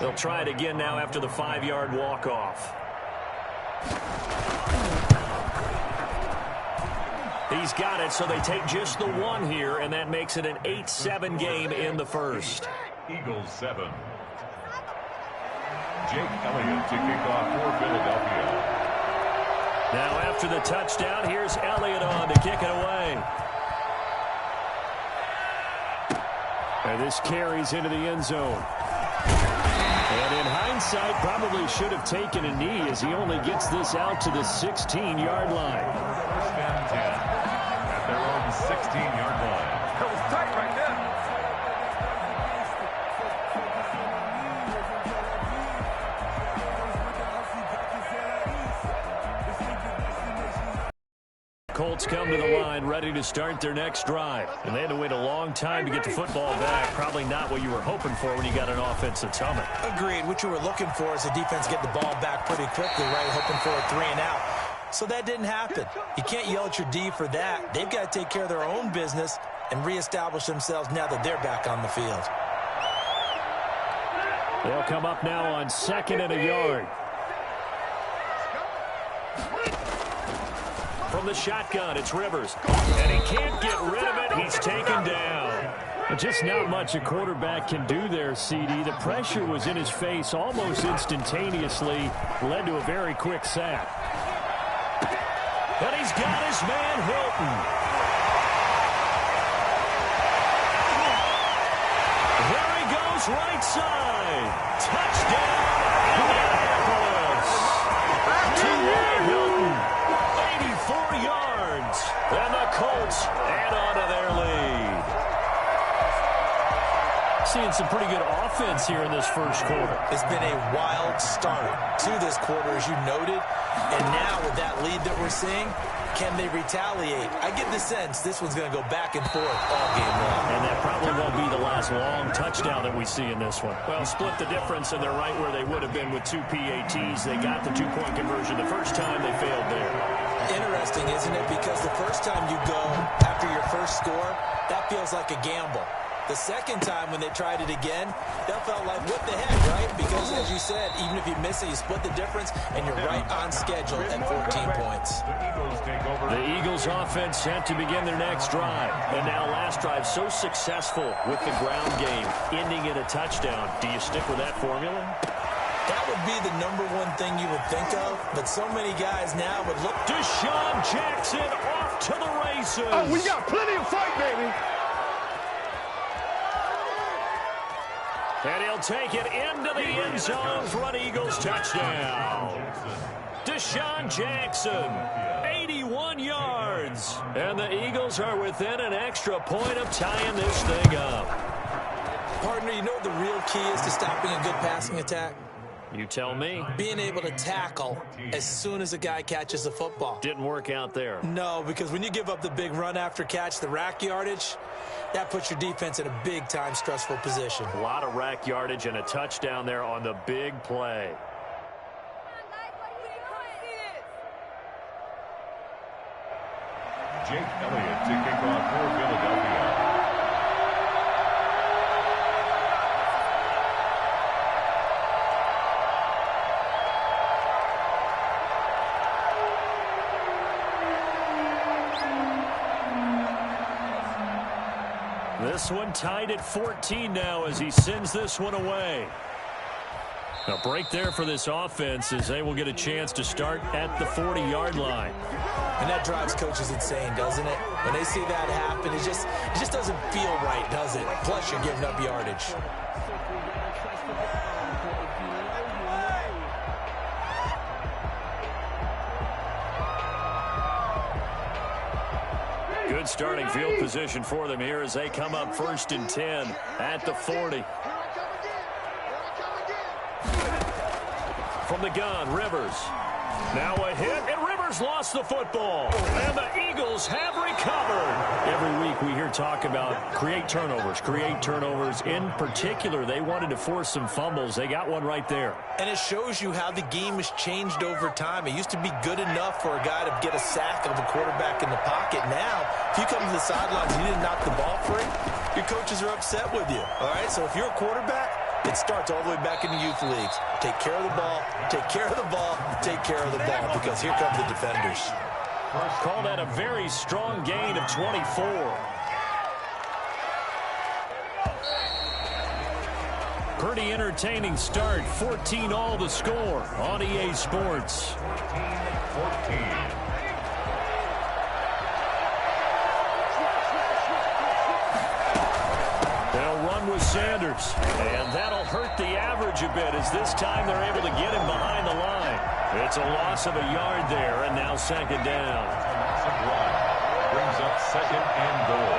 S1: They'll try it again now after the 5-yard walk-off. He's got it, so they take just the one here, and that makes it an 8-7 game in the first.
S3: Eagles 7. Jake Elliott to kick off for Philadelphia.
S1: Now after the touchdown, here's Elliott on to kick it away. And this carries into the end zone. And in hindsight, probably should have taken a knee as he only gets this out to the 16-yard line.
S3: First and 10 at their own 16-yard line.
S7: That was tight right there.
S1: Colts come to the line ready to start their next drive. And they had to wait a long time to get the football back. Probably not what you were hoping for when you got an offense that's humming.
S2: Agreed. What you were looking for is the defense get the ball back pretty quickly, right? Hoping for a 3-and-out. So that didn't happen. You can't yell at your D for that. They've got to take care of their own business and reestablish themselves now that they're back on the field.
S1: They'll come up now on 2nd and a yard. From the shotgun, it's Rivers. And he can't get rid of it. He's taken down.
S6: Just not much a quarterback can do there, CD. The pressure was in his face almost instantaneously. Led to a very quick sack.
S1: But he's got his man Hilton. There he goes, right side. Touchdown, Indianapolis. T.Y. Hilton, 84 yards. And the Colts add on to their lead.
S6: Seeing some pretty good offense here in this first quarter.
S2: It's been a wild start to this quarter, as you noted. And now with that lead that we're seeing, can they retaliate? I get the sense this one's going to go back and forth all game long.
S1: And that probably won't be the last long touchdown that we see in this one. Well, split the difference, and they're right where they would have been with 2 PATs. They got the 2-point conversion the first time. They failed there.
S2: Interesting, isn't it? Because the first time you go after your first score, that feels like a gamble. The second time when they tried it again, that felt like, what the heck, right? Because, as you said, even if you miss it, you split the difference, and you're right on schedule at 14 points.
S1: The Eagles offense set to begin their next drive. And now last drive so successful with the ground game, ending in a touchdown. Do you stick with that formula?
S2: That would be the #1 thing you would think of, but so many guys now would look.
S1: Deshaun Jackson off to the races.
S7: Oh, we got plenty of fight, baby.
S1: And he'll take it into the end zone for an Eagles touchdown. Deshaun Jackson, 81 yards. And the Eagles are within an extra point of tying this thing up.
S2: Partner, you know what the real key is to stopping a good passing attack?
S1: You tell me.
S2: Being able to tackle as soon as a guy catches the football.
S1: Didn't work out there.
S2: No, because when you give up the big run after catch, the rack yardage, that puts your defense in a big-time stressful position.
S1: A lot of rack yardage and a touchdown there on the big play.
S3: Jake Elliott to kick off for Philadelphia.
S1: This one tied at 14 now as he sends this one away. A break there for this offense as they will get a chance to start at the 40-yard line.
S2: And that drives coaches insane, doesn't it? When they see that happen, it just doesn't feel right, does it? Plus, you're giving up yardage.
S1: Good starting field position for them here as they come up 1st and 10 at the 40. From the gun, Rivers. Now a hit, and Rivers lost the football. And the Eagles have recovered. Every week we hear talk about create turnovers. In particular, they wanted to force some fumbles. They got one right there.
S2: And it shows you how the game has changed over time. It used to be good enough for a guy to get a sack of a quarterback in the pocket. Now, if you come to the sidelines and you didn't knock the ball free, your coaches are upset with you. All right, so if you're a quarterback, it starts all the way back in the youth leagues. Take care of the ball, take care of the ball, take care of the ball, because here come the defenders.
S1: Call that a very strong gain of 24. Pretty entertaining start. 14 all the score on EA Sports.
S3: 14.
S1: With Sanders, and that'll hurt the average a bit as this time they're able to get him behind the line. It's a loss of a yard there, and now 2nd down.
S3: Brings up 2nd and goal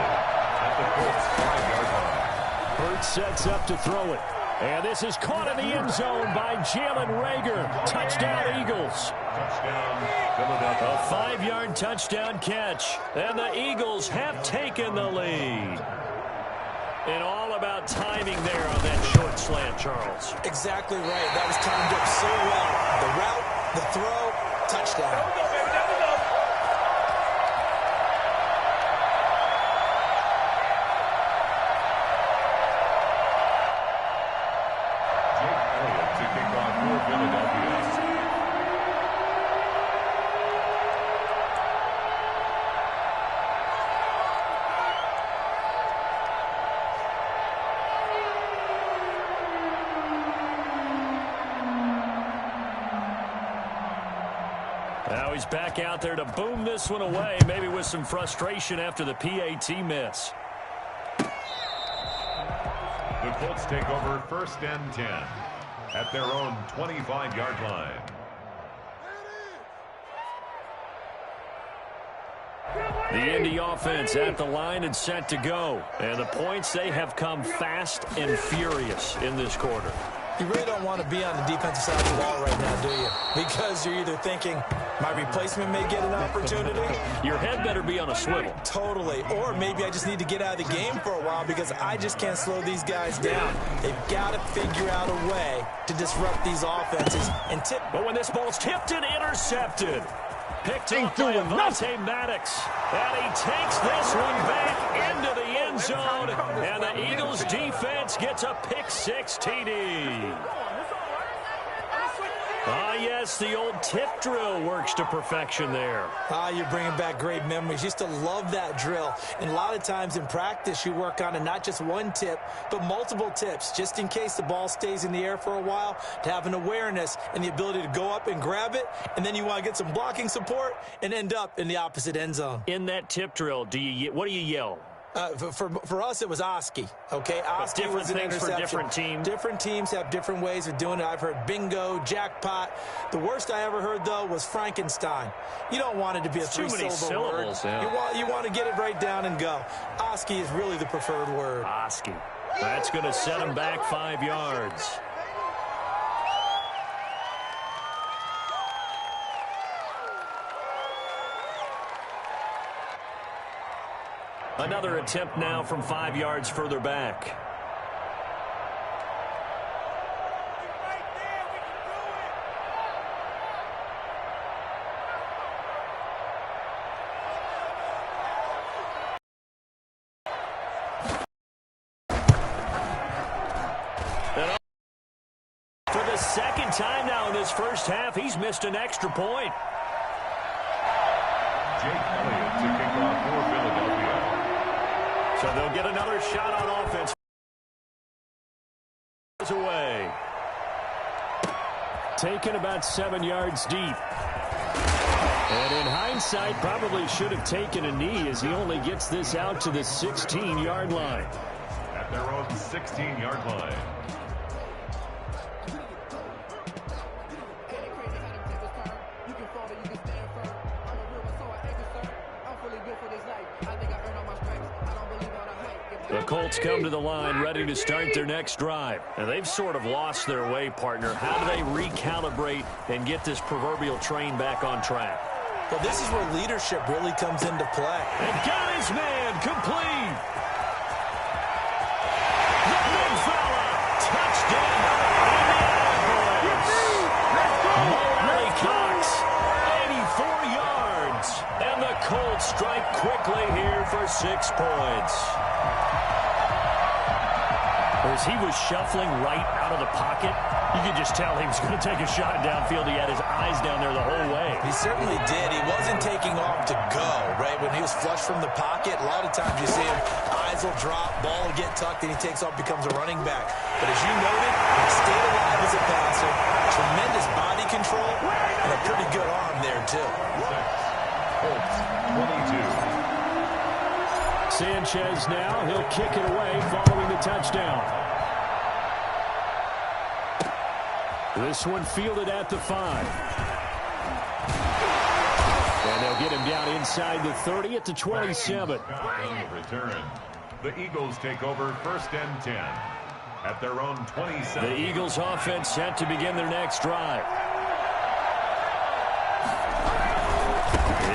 S3: at the Colts 5-yard line.
S1: Hurts sets up to throw it, and this is caught in the end zone by Jalen Reagor. Touchdown Eagles.
S3: Touchdown Philadelphia.
S1: A 5-yard touchdown catch, and the Eagles have taken the lead. And all about timing there on that short slant, Charles.
S2: Exactly right. That was timed up so well. The route, the throw, touchdown.
S7: There we go, baby. There we go.
S3: Jake Elliott to kick off for Philadelphia.
S1: Now he's back out there to boom this one away, maybe with some frustration after the PAT miss.
S3: The Colts take over 1st and 10 at their own 25-yard line.
S1: The Indy offense at the line and set to go. And the points, they have come fast and furious in this quarter.
S2: You really don't want to be on the defensive side of the ball right now, do you? Because you're either thinking, my replacement may get an opportunity.
S1: Your head better be on a swivel.
S2: Totally. Or maybe I just need to get out of the game for a while because I just can't slow these guys down. They've got to figure out a way to disrupt these offenses and tip.
S1: But when this ball's tipped and intercepted, picked up by Avonte Maddox. And he takes this one back into the end end zone, and the Eagles defense gets a pick-6 TD. Ah, yes, the old tip drill works to perfection there.
S2: Ah, you're bringing back great memories. Used to love that drill. And a lot of times in practice, you work on it, not just one tip, but multiple tips, just in case the ball stays in the air for a while, to have an awareness and the ability to go up and grab it, and then you want to get some blocking support and end up in the opposite end zone.
S1: In that tip drill, what do you yell?
S2: For us, it was Oski. Okay, Oski was an interception.
S1: For different teams.
S2: Different teams have different ways of doing it. I've heard bingo, jackpot. The worst I ever heard, though, was Frankenstein. You don't want it to be a three-syllable word.
S1: Yeah.
S2: You want to get it right down and go. Oski is really the preferred word.
S1: Oski. That's going to set him back 5 yards. Another attempt now from 5 yards further back. For the second time now in this first half, he's missed an extra point.
S3: Jake Elliott to kick off for Philadelphia.
S1: So they'll get another shot on offense. Away.
S6: Taken about 7 yards deep. And in hindsight, probably should have taken a knee as he only gets this out to the 16-yard line.
S3: At their own 16-yard line.
S1: The Colts come to the line ready to start their next drive. And they've sort of lost their way, partner. How do they recalibrate and get this proverbial train back on track?
S2: Well, this is where leadership really comes into play.
S1: And got his man complete. The big fella. Touchdown. Molly Cox. 84 yards. And the Colts strike quickly here for 6 points. As he was shuffling right out of the pocket, you could just tell he was going to take a shot downfield. He had his eyes down there the whole way.
S2: He certainly did. He wasn't taking off to go, right? When he was flush from the pocket, a lot of times you see him, eyes will drop, ball will get tucked, and he takes off, becomes a running back. But as you noted, he stayed alive as a passer, tremendous body control, and a pretty good arm there, too.
S3: Colts, 22.
S6: Sanchez now, he'll kick it away following the touchdown. This one fielded at the 5. And they'll get him down inside the 30 at the 27.
S3: Return. The Eagles take over 1st and 10 at their own 27.
S1: The Eagles offense set to begin their next drive.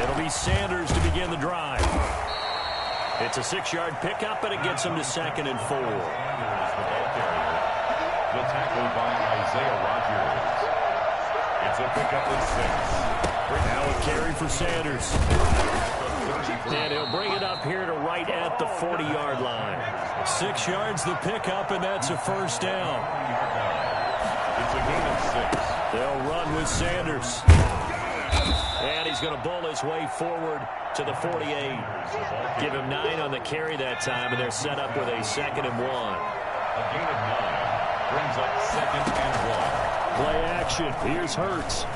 S1: It'll be Sanders to begin the drive. It's a 6-yard pickup, and it gets him to 2nd and 4.
S3: The tackle by Isaiah Rodgers. It's a pickup of 6.
S1: Now a carry for Sanders. And he'll bring it up here to right at the 40-yard line. 6 yards the pickup, and that's a first down.
S3: It's a gain of 6.
S1: They'll run with Sanders. And he's going to bowl his way forward to the 48. Give him 9 on the carry that time, and they're set up with a 2nd and 1.
S3: A gain of 9 brings up 2nd and 1.
S6: Play action. Here's Hurts.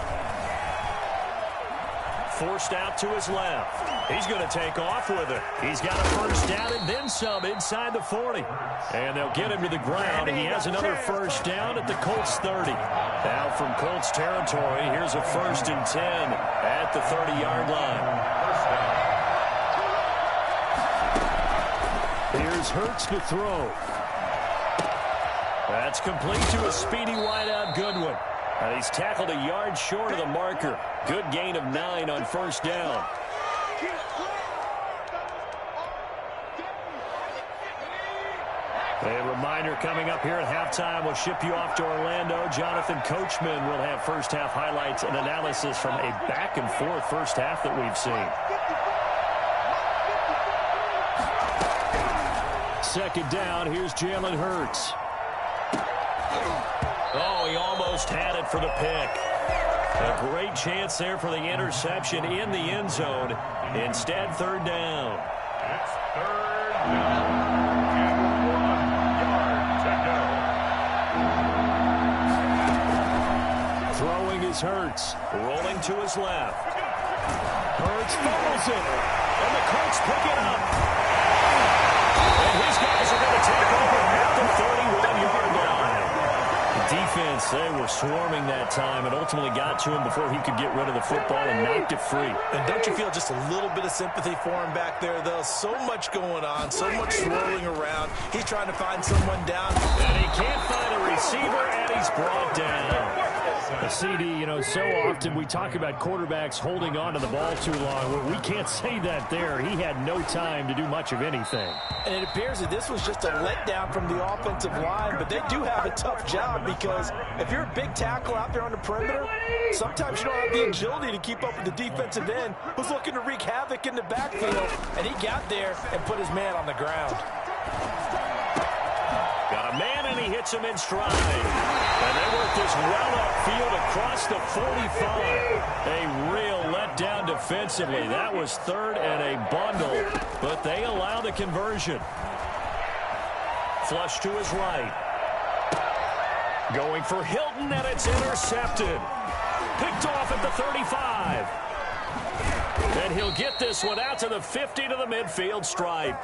S1: Forced out to his left. He's going to take off with it. He's got a first down and then some inside the 40. And they'll get him to the ground, and he has another first down at the Colts 30. Now from Colts territory, here's a 1st and 10 at the 30-yard line.
S6: Here's Hurts to throw.
S1: That's complete to a speedy wideout Goodwin. And he's tackled a yard short of the marker. Good gain of 9 on first down. A reminder coming up here at halftime. We'll ship you off to Orlando. Jonathan Coachman will have first half highlights and analysis from a back-and-forth first half that we've seen.
S6: second down. Here's Jalen Hurts.
S1: Oh, he almost had it for the pick. A great chance there for the interception in the end zone. Instead, third down.
S3: It's third down and 1 yard to go.
S6: Throwing is Hurts.
S1: Rolling to his left. Hurts fumbles it. And the Colts pick it up. And his guys are going to take over at the 31-yard line. The defense, they were swarming that time and ultimately got to him before he could get rid of the football and knocked it free.
S2: And don't you feel just a little bit of sympathy for him back there, though? So much going on, so much swirling around. He's trying to find someone down.
S1: And he can't find a receiver, and he's brought down.
S6: A CD, so often we talk about quarterbacks holding on to the ball too long. Well, we can't say that there. He had no time to do much of anything.
S2: And it appears that this was just a letdown from the offensive line, but they do have a tough job because if you're a big tackle out there on the perimeter, sometimes you don't have the agility to keep up with the defensive end who's looking to wreak havoc in the backfield, and he got there and put his man on the ground.
S1: Got a man, and he hits him in stride. And they work this well upfield across the 45. A real letdown defensively. That was third and a bundle, but they allow the conversion. Flush to his right. Going for Hilton, and it's intercepted. Picked off at the 35. And he'll get this one out to the 50 to the midfield stripe.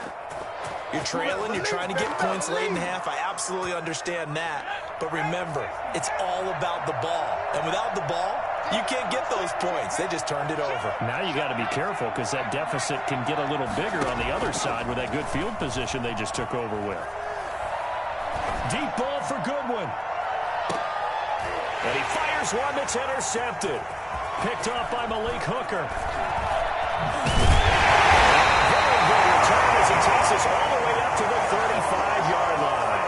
S2: You're trailing, you're trying to get points late in half. I absolutely understand that. But remember, it's all about the ball. And without the ball, you can't get those points. They just turned it over.
S6: Now you got to be careful because that deficit can get a little bigger on the other side with that good field position they just took over with.
S1: Deep ball for Goodwin. And he fires one that's intercepted. Picked off by Malik Hooker. Very good return as it takes us all the way up to the 35-yard line.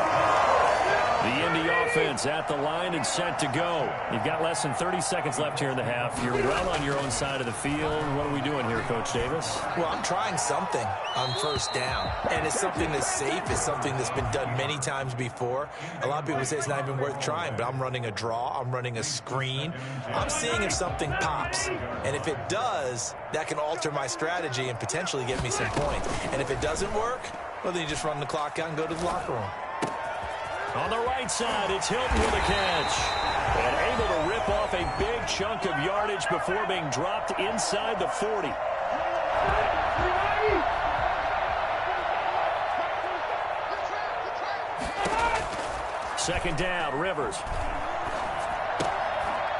S1: The Indy offense at the line and set to go. You've got less than 30 seconds left here in the half. You're well on your own side of the field. What are we doing here, Coach Davis?
S2: Well, I'm trying something on first down. And it's something that's safe. It's something that's been done many times before. A lot of people say it's not even worth trying, but I'm running a draw. I'm running a screen. I'm seeing if something pops. And if it does, that can alter my strategy and potentially get me some points. And if it doesn't work, well, then you just run the clock out and go to the locker room.
S1: On the right side, it's Hilton with a catch. And able to rip off a big chunk of yardage before being dropped inside the 40. Second down, Rivers.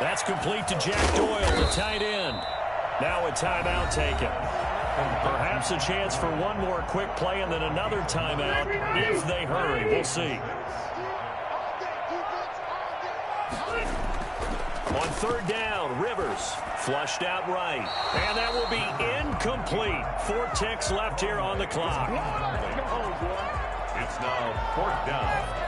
S1: That's complete to Jack Doyle, the tight end. Now a timeout taken. Perhaps a chance for one more quick play and then another timeout if they hurry. We'll see. On third down, Rivers flushed out right. And that will be incomplete. 4 ticks left here on the clock.
S3: It's now fourth down.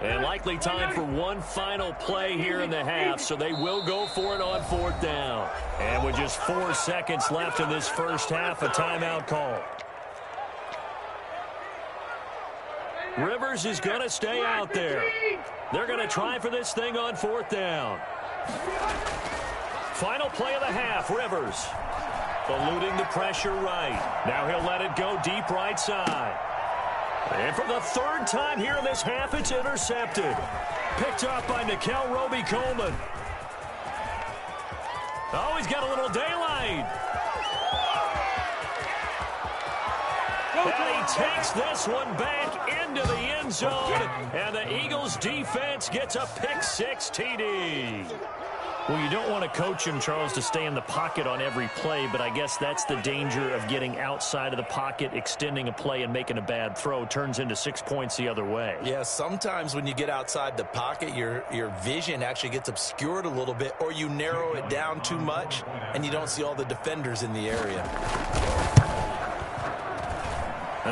S1: And likely time for one final play here in the half, so they will go for it on fourth down. And with just 4 seconds left in this first half, a timeout call. Rivers is going to stay out there. They're going to try for this thing on fourth down. Final play of the half, Rivers. Eluding the pressure right. Now he'll let it go deep right side. And for the third time here in this half, it's intercepted. Picked up by Nikel Roby-Coleman. Oh, he's got a little daylight. And he takes this one back into the end zone. And the Eagles defense gets a pick-6 TD.
S6: Well, you don't want to coach him, Charles, to stay in the pocket on every play, but I guess that's the danger of getting outside of the pocket, extending a play, and making a bad throw. Turns into 6 points the other way.
S2: Yeah, sometimes when you get outside the pocket, your vision actually gets obscured a little bit, or you narrow it down too much, and you don't see all the defenders in the area.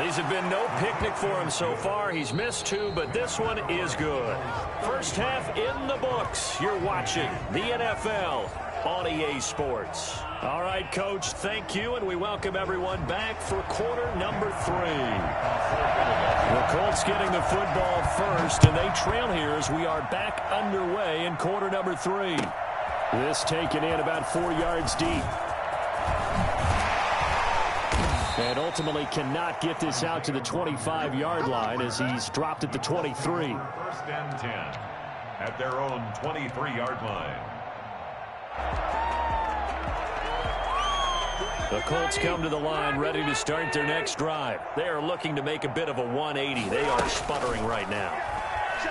S6: These have been no picnic for him so far. He's missed 2, but this one is good. First half in the books. You're watching the NFL on EA Sports. All right, Coach, thank you, and we welcome everyone back for quarter number 3. The Colts getting the football first, and they trail here as we are back underway in quarter number 3. This taken in about 4 yards deep. And ultimately cannot get this out to the 25-yard line as he's dropped at the 23.
S3: First and 10 at their own 23-yard line.
S6: The Colts come to the line ready to start their next drive. They are looking to make a bit of a 180. They are sputtering right now.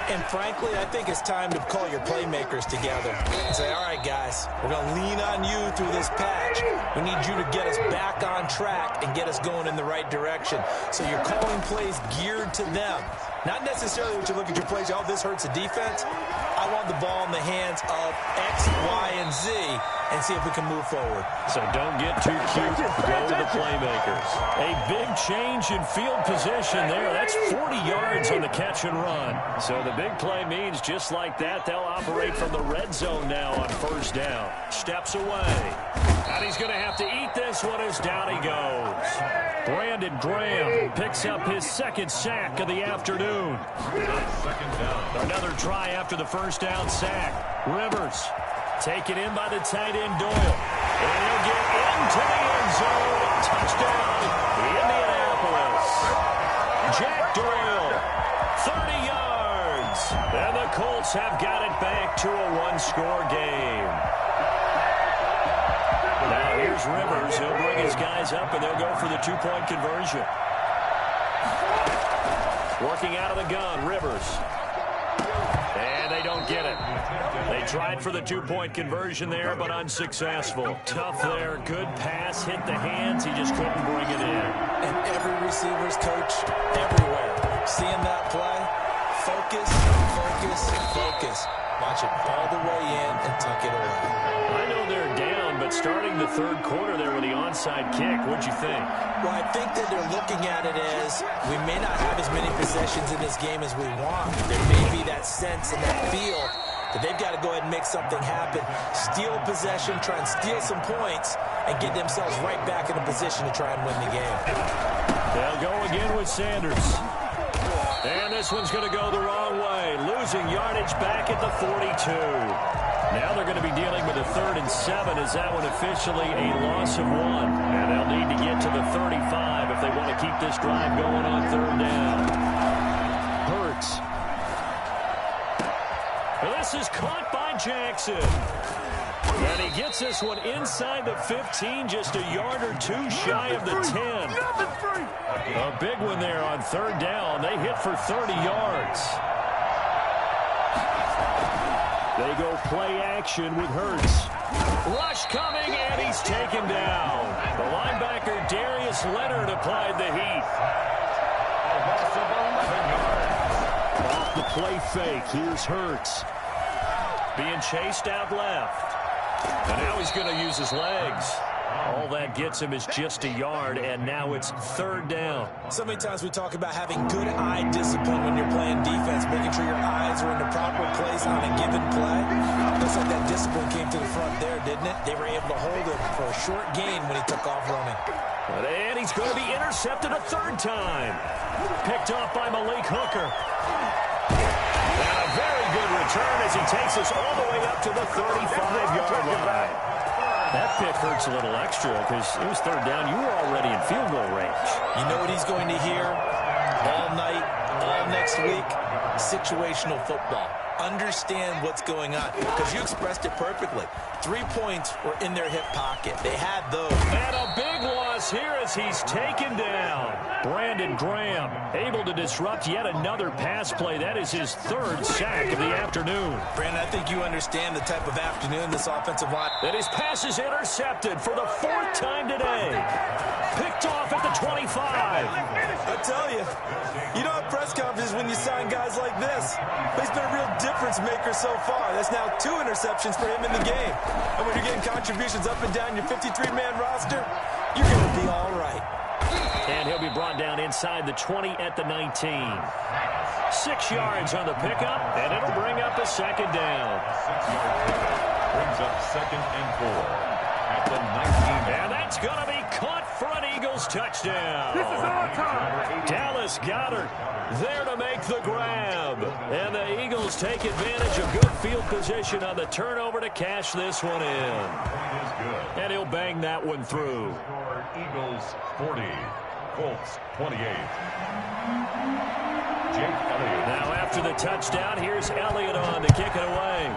S2: And frankly, I think it's time to call your playmakers together and say, all right, guys, we're going to lean on you through this patch. We need you to get us back on track and get us going in the right direction. So you're calling plays geared to them. Not necessarily when you look at your plays, oh, this hurts the defense. I want the ball in the hands of X, Y, and Z and see if we can move forward.
S6: So don't get too cute. Go to the playmakers. A big change in field position there. That's 40 yards on the catch and run. So the big play means just like that, they'll operate from the red zone now on first down. Steps away. And he's going to have to eat this one as down he goes. Brandon Graham picks up his second sack of the afternoon.
S3: Second down.
S6: Another try after the first down sack. Rivers taken in by the tight end Doyle. And he'll get into the end zone. Touchdown, Indianapolis. Jack Doyle, 30 yards. And the Colts have got it back to a one-score game. Now here's Rivers. He'll bring his guys up, and they'll go for the two-point conversion. Working out of the gun, Rivers. And they don't get it. They tried for the two-point conversion there, but unsuccessful. Tough there. Good pass. Hit the hands. He just couldn't bring it in.
S2: And every receiver's coach everywhere. Seeing that play, focus, focus, focus. Watch it all the way in and tuck it away.
S6: I know they're down, but starting the third quarter there with the onside kick, what'd you think?
S2: Well, I think that they're looking at it as we may not have as many possessions in this game as we want. There may be that sense and that feel that they've got to go ahead and make something happen. Steal a possession, try and steal some points, and get themselves right back in a position to try and win the game.
S6: They'll go again with Sanders. And this one's going to go the wrong way. Losing yardage back at the 42. Now they're going to be dealing with a 3rd and 7 as that one officially a loss of 1. And they'll need to get to the 35 if they want to keep this drive going on 3rd down. Hurts. This is caught by Jackson. And he gets this one inside the 15, just a yard or 2 shy of the 10. A big one there on 3rd down. They hit for 30 yards. They go play action with Hurts. Rush coming, and he's taken down. The linebacker, Darius Leonard, applied the heat. Off the play fake, here's Hurts. Being chased out left. And now he's going to use his legs. All that gets him is just a yard, and now it's 3rd down.
S2: So many times we talk about having good eye discipline when you're playing defense, making sure your eyes are in the proper place on a given play. Looks like that discipline came to the front there, didn't it? They were able to hold him for a short gain when he took off running.
S6: And he's going to be intercepted a 3rd time. Picked off by Malik Hooker. And a very good return as he takes us all the way up to the 35-yard line. That pick hurts a little extra because it was 3rd down. You were already in field goal range.
S2: You know what he's going to hear all night, all next week? Situational football. Understand what's going on because you expressed it perfectly. 3 points were in their hip pocket. They had those.
S6: And a big loss here as he's taken down. Brandon Graham able to disrupt yet another pass play. That is his 3rd sack of the afternoon.
S2: Brandon, I think you understand the type of afternoon this offensive line.
S6: And his pass is intercepted for the 4th time today. Picked off at the 25.
S2: I tell you, you don't have press conferences when you sign guys like this. But he's been a real difference maker so far. That's now 2 interceptions for him in the game. And when you're getting contributions up and down your 53-man roster, you're going to be all right.
S1: And he'll be brought down inside the 20 at the 19. 6 yards on the pickup, and it'll bring up a second down.
S3: 6-yard pickup brings up 2nd and 4 at the 19.
S1: And that's going to be caught for an Eagles touchdown.
S7: This is our time.
S1: Dallas Goedert there to make the grab. And the Eagles take advantage of good field position on the turnover to cash this one in.
S3: Point is good.
S1: And he'll bang that one through.
S3: Score Eagles 40, Colts 28. Jake Elliott.
S1: Now after the touchdown, here's Elliott on to kick it away.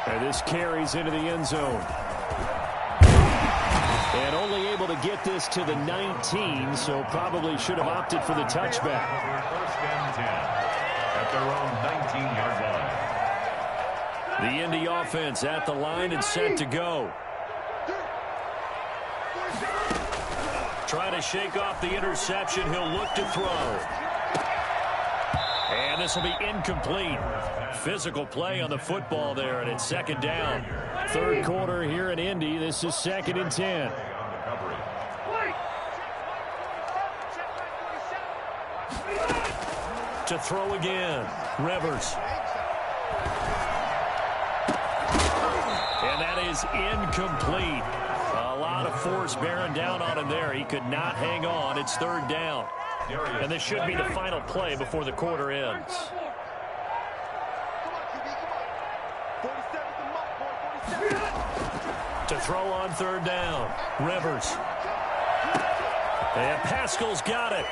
S1: And this carries into the end zone. And only able to get this to the 19, so probably should have opted for the touchback.
S3: 1st and 10 at their own 19-yard line.
S1: The Indy offense at the line and set to go. Trying to shake off the interception. He'll look to throw. And this will be incomplete. Physical play on the football there, and it's 2nd down. 3rd quarter here in Indy. This is 2nd and 10. To throw again. Rivers. And that is incomplete. A lot of force bearing down on him there. He could not hang on. It's 3rd down. And this should be the final play before the quarter ends. To throw on 3rd down. Rivers. And Pascal's got it.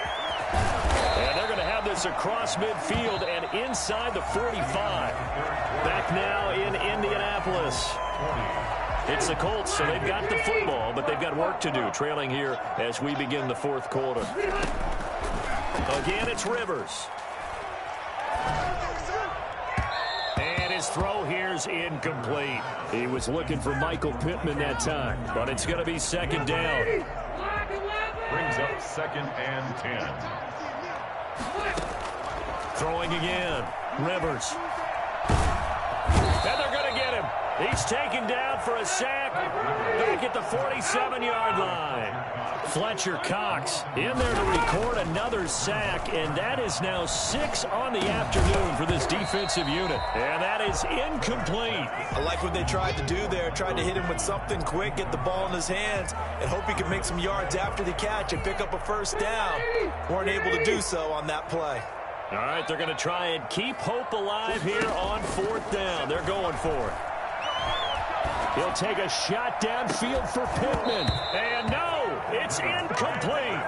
S1: And they're going to have this across midfield and inside the 45. Back now in Indianapolis. It's the Colts, so they've got the football, but they've got work to do, trailing here as we begin the 4th quarter. Again, it's Rivers. And his throw here's incomplete. He was looking for Michael Pittman that time, but it's going to be 2nd down.
S3: Brings up 2nd and 10.
S1: Throwing again. Rivers. And they're going to get him. He's taken down for a sack back at the 47-yard line. Fletcher Cox in there to record another sack, and that is now 6 on the afternoon for this defensive unit. And that is incomplete.
S2: I like what they tried to do there. Tried to hit him with something quick, get the ball in his hands, and hope he can make some yards after the catch and pick up a 1st down. Weren't able to do so on that play.
S1: All right, they're going to try and keep hope alive here on 4th down. They're going for it. He'll take a shot downfield for Pittman. And no, it's incomplete.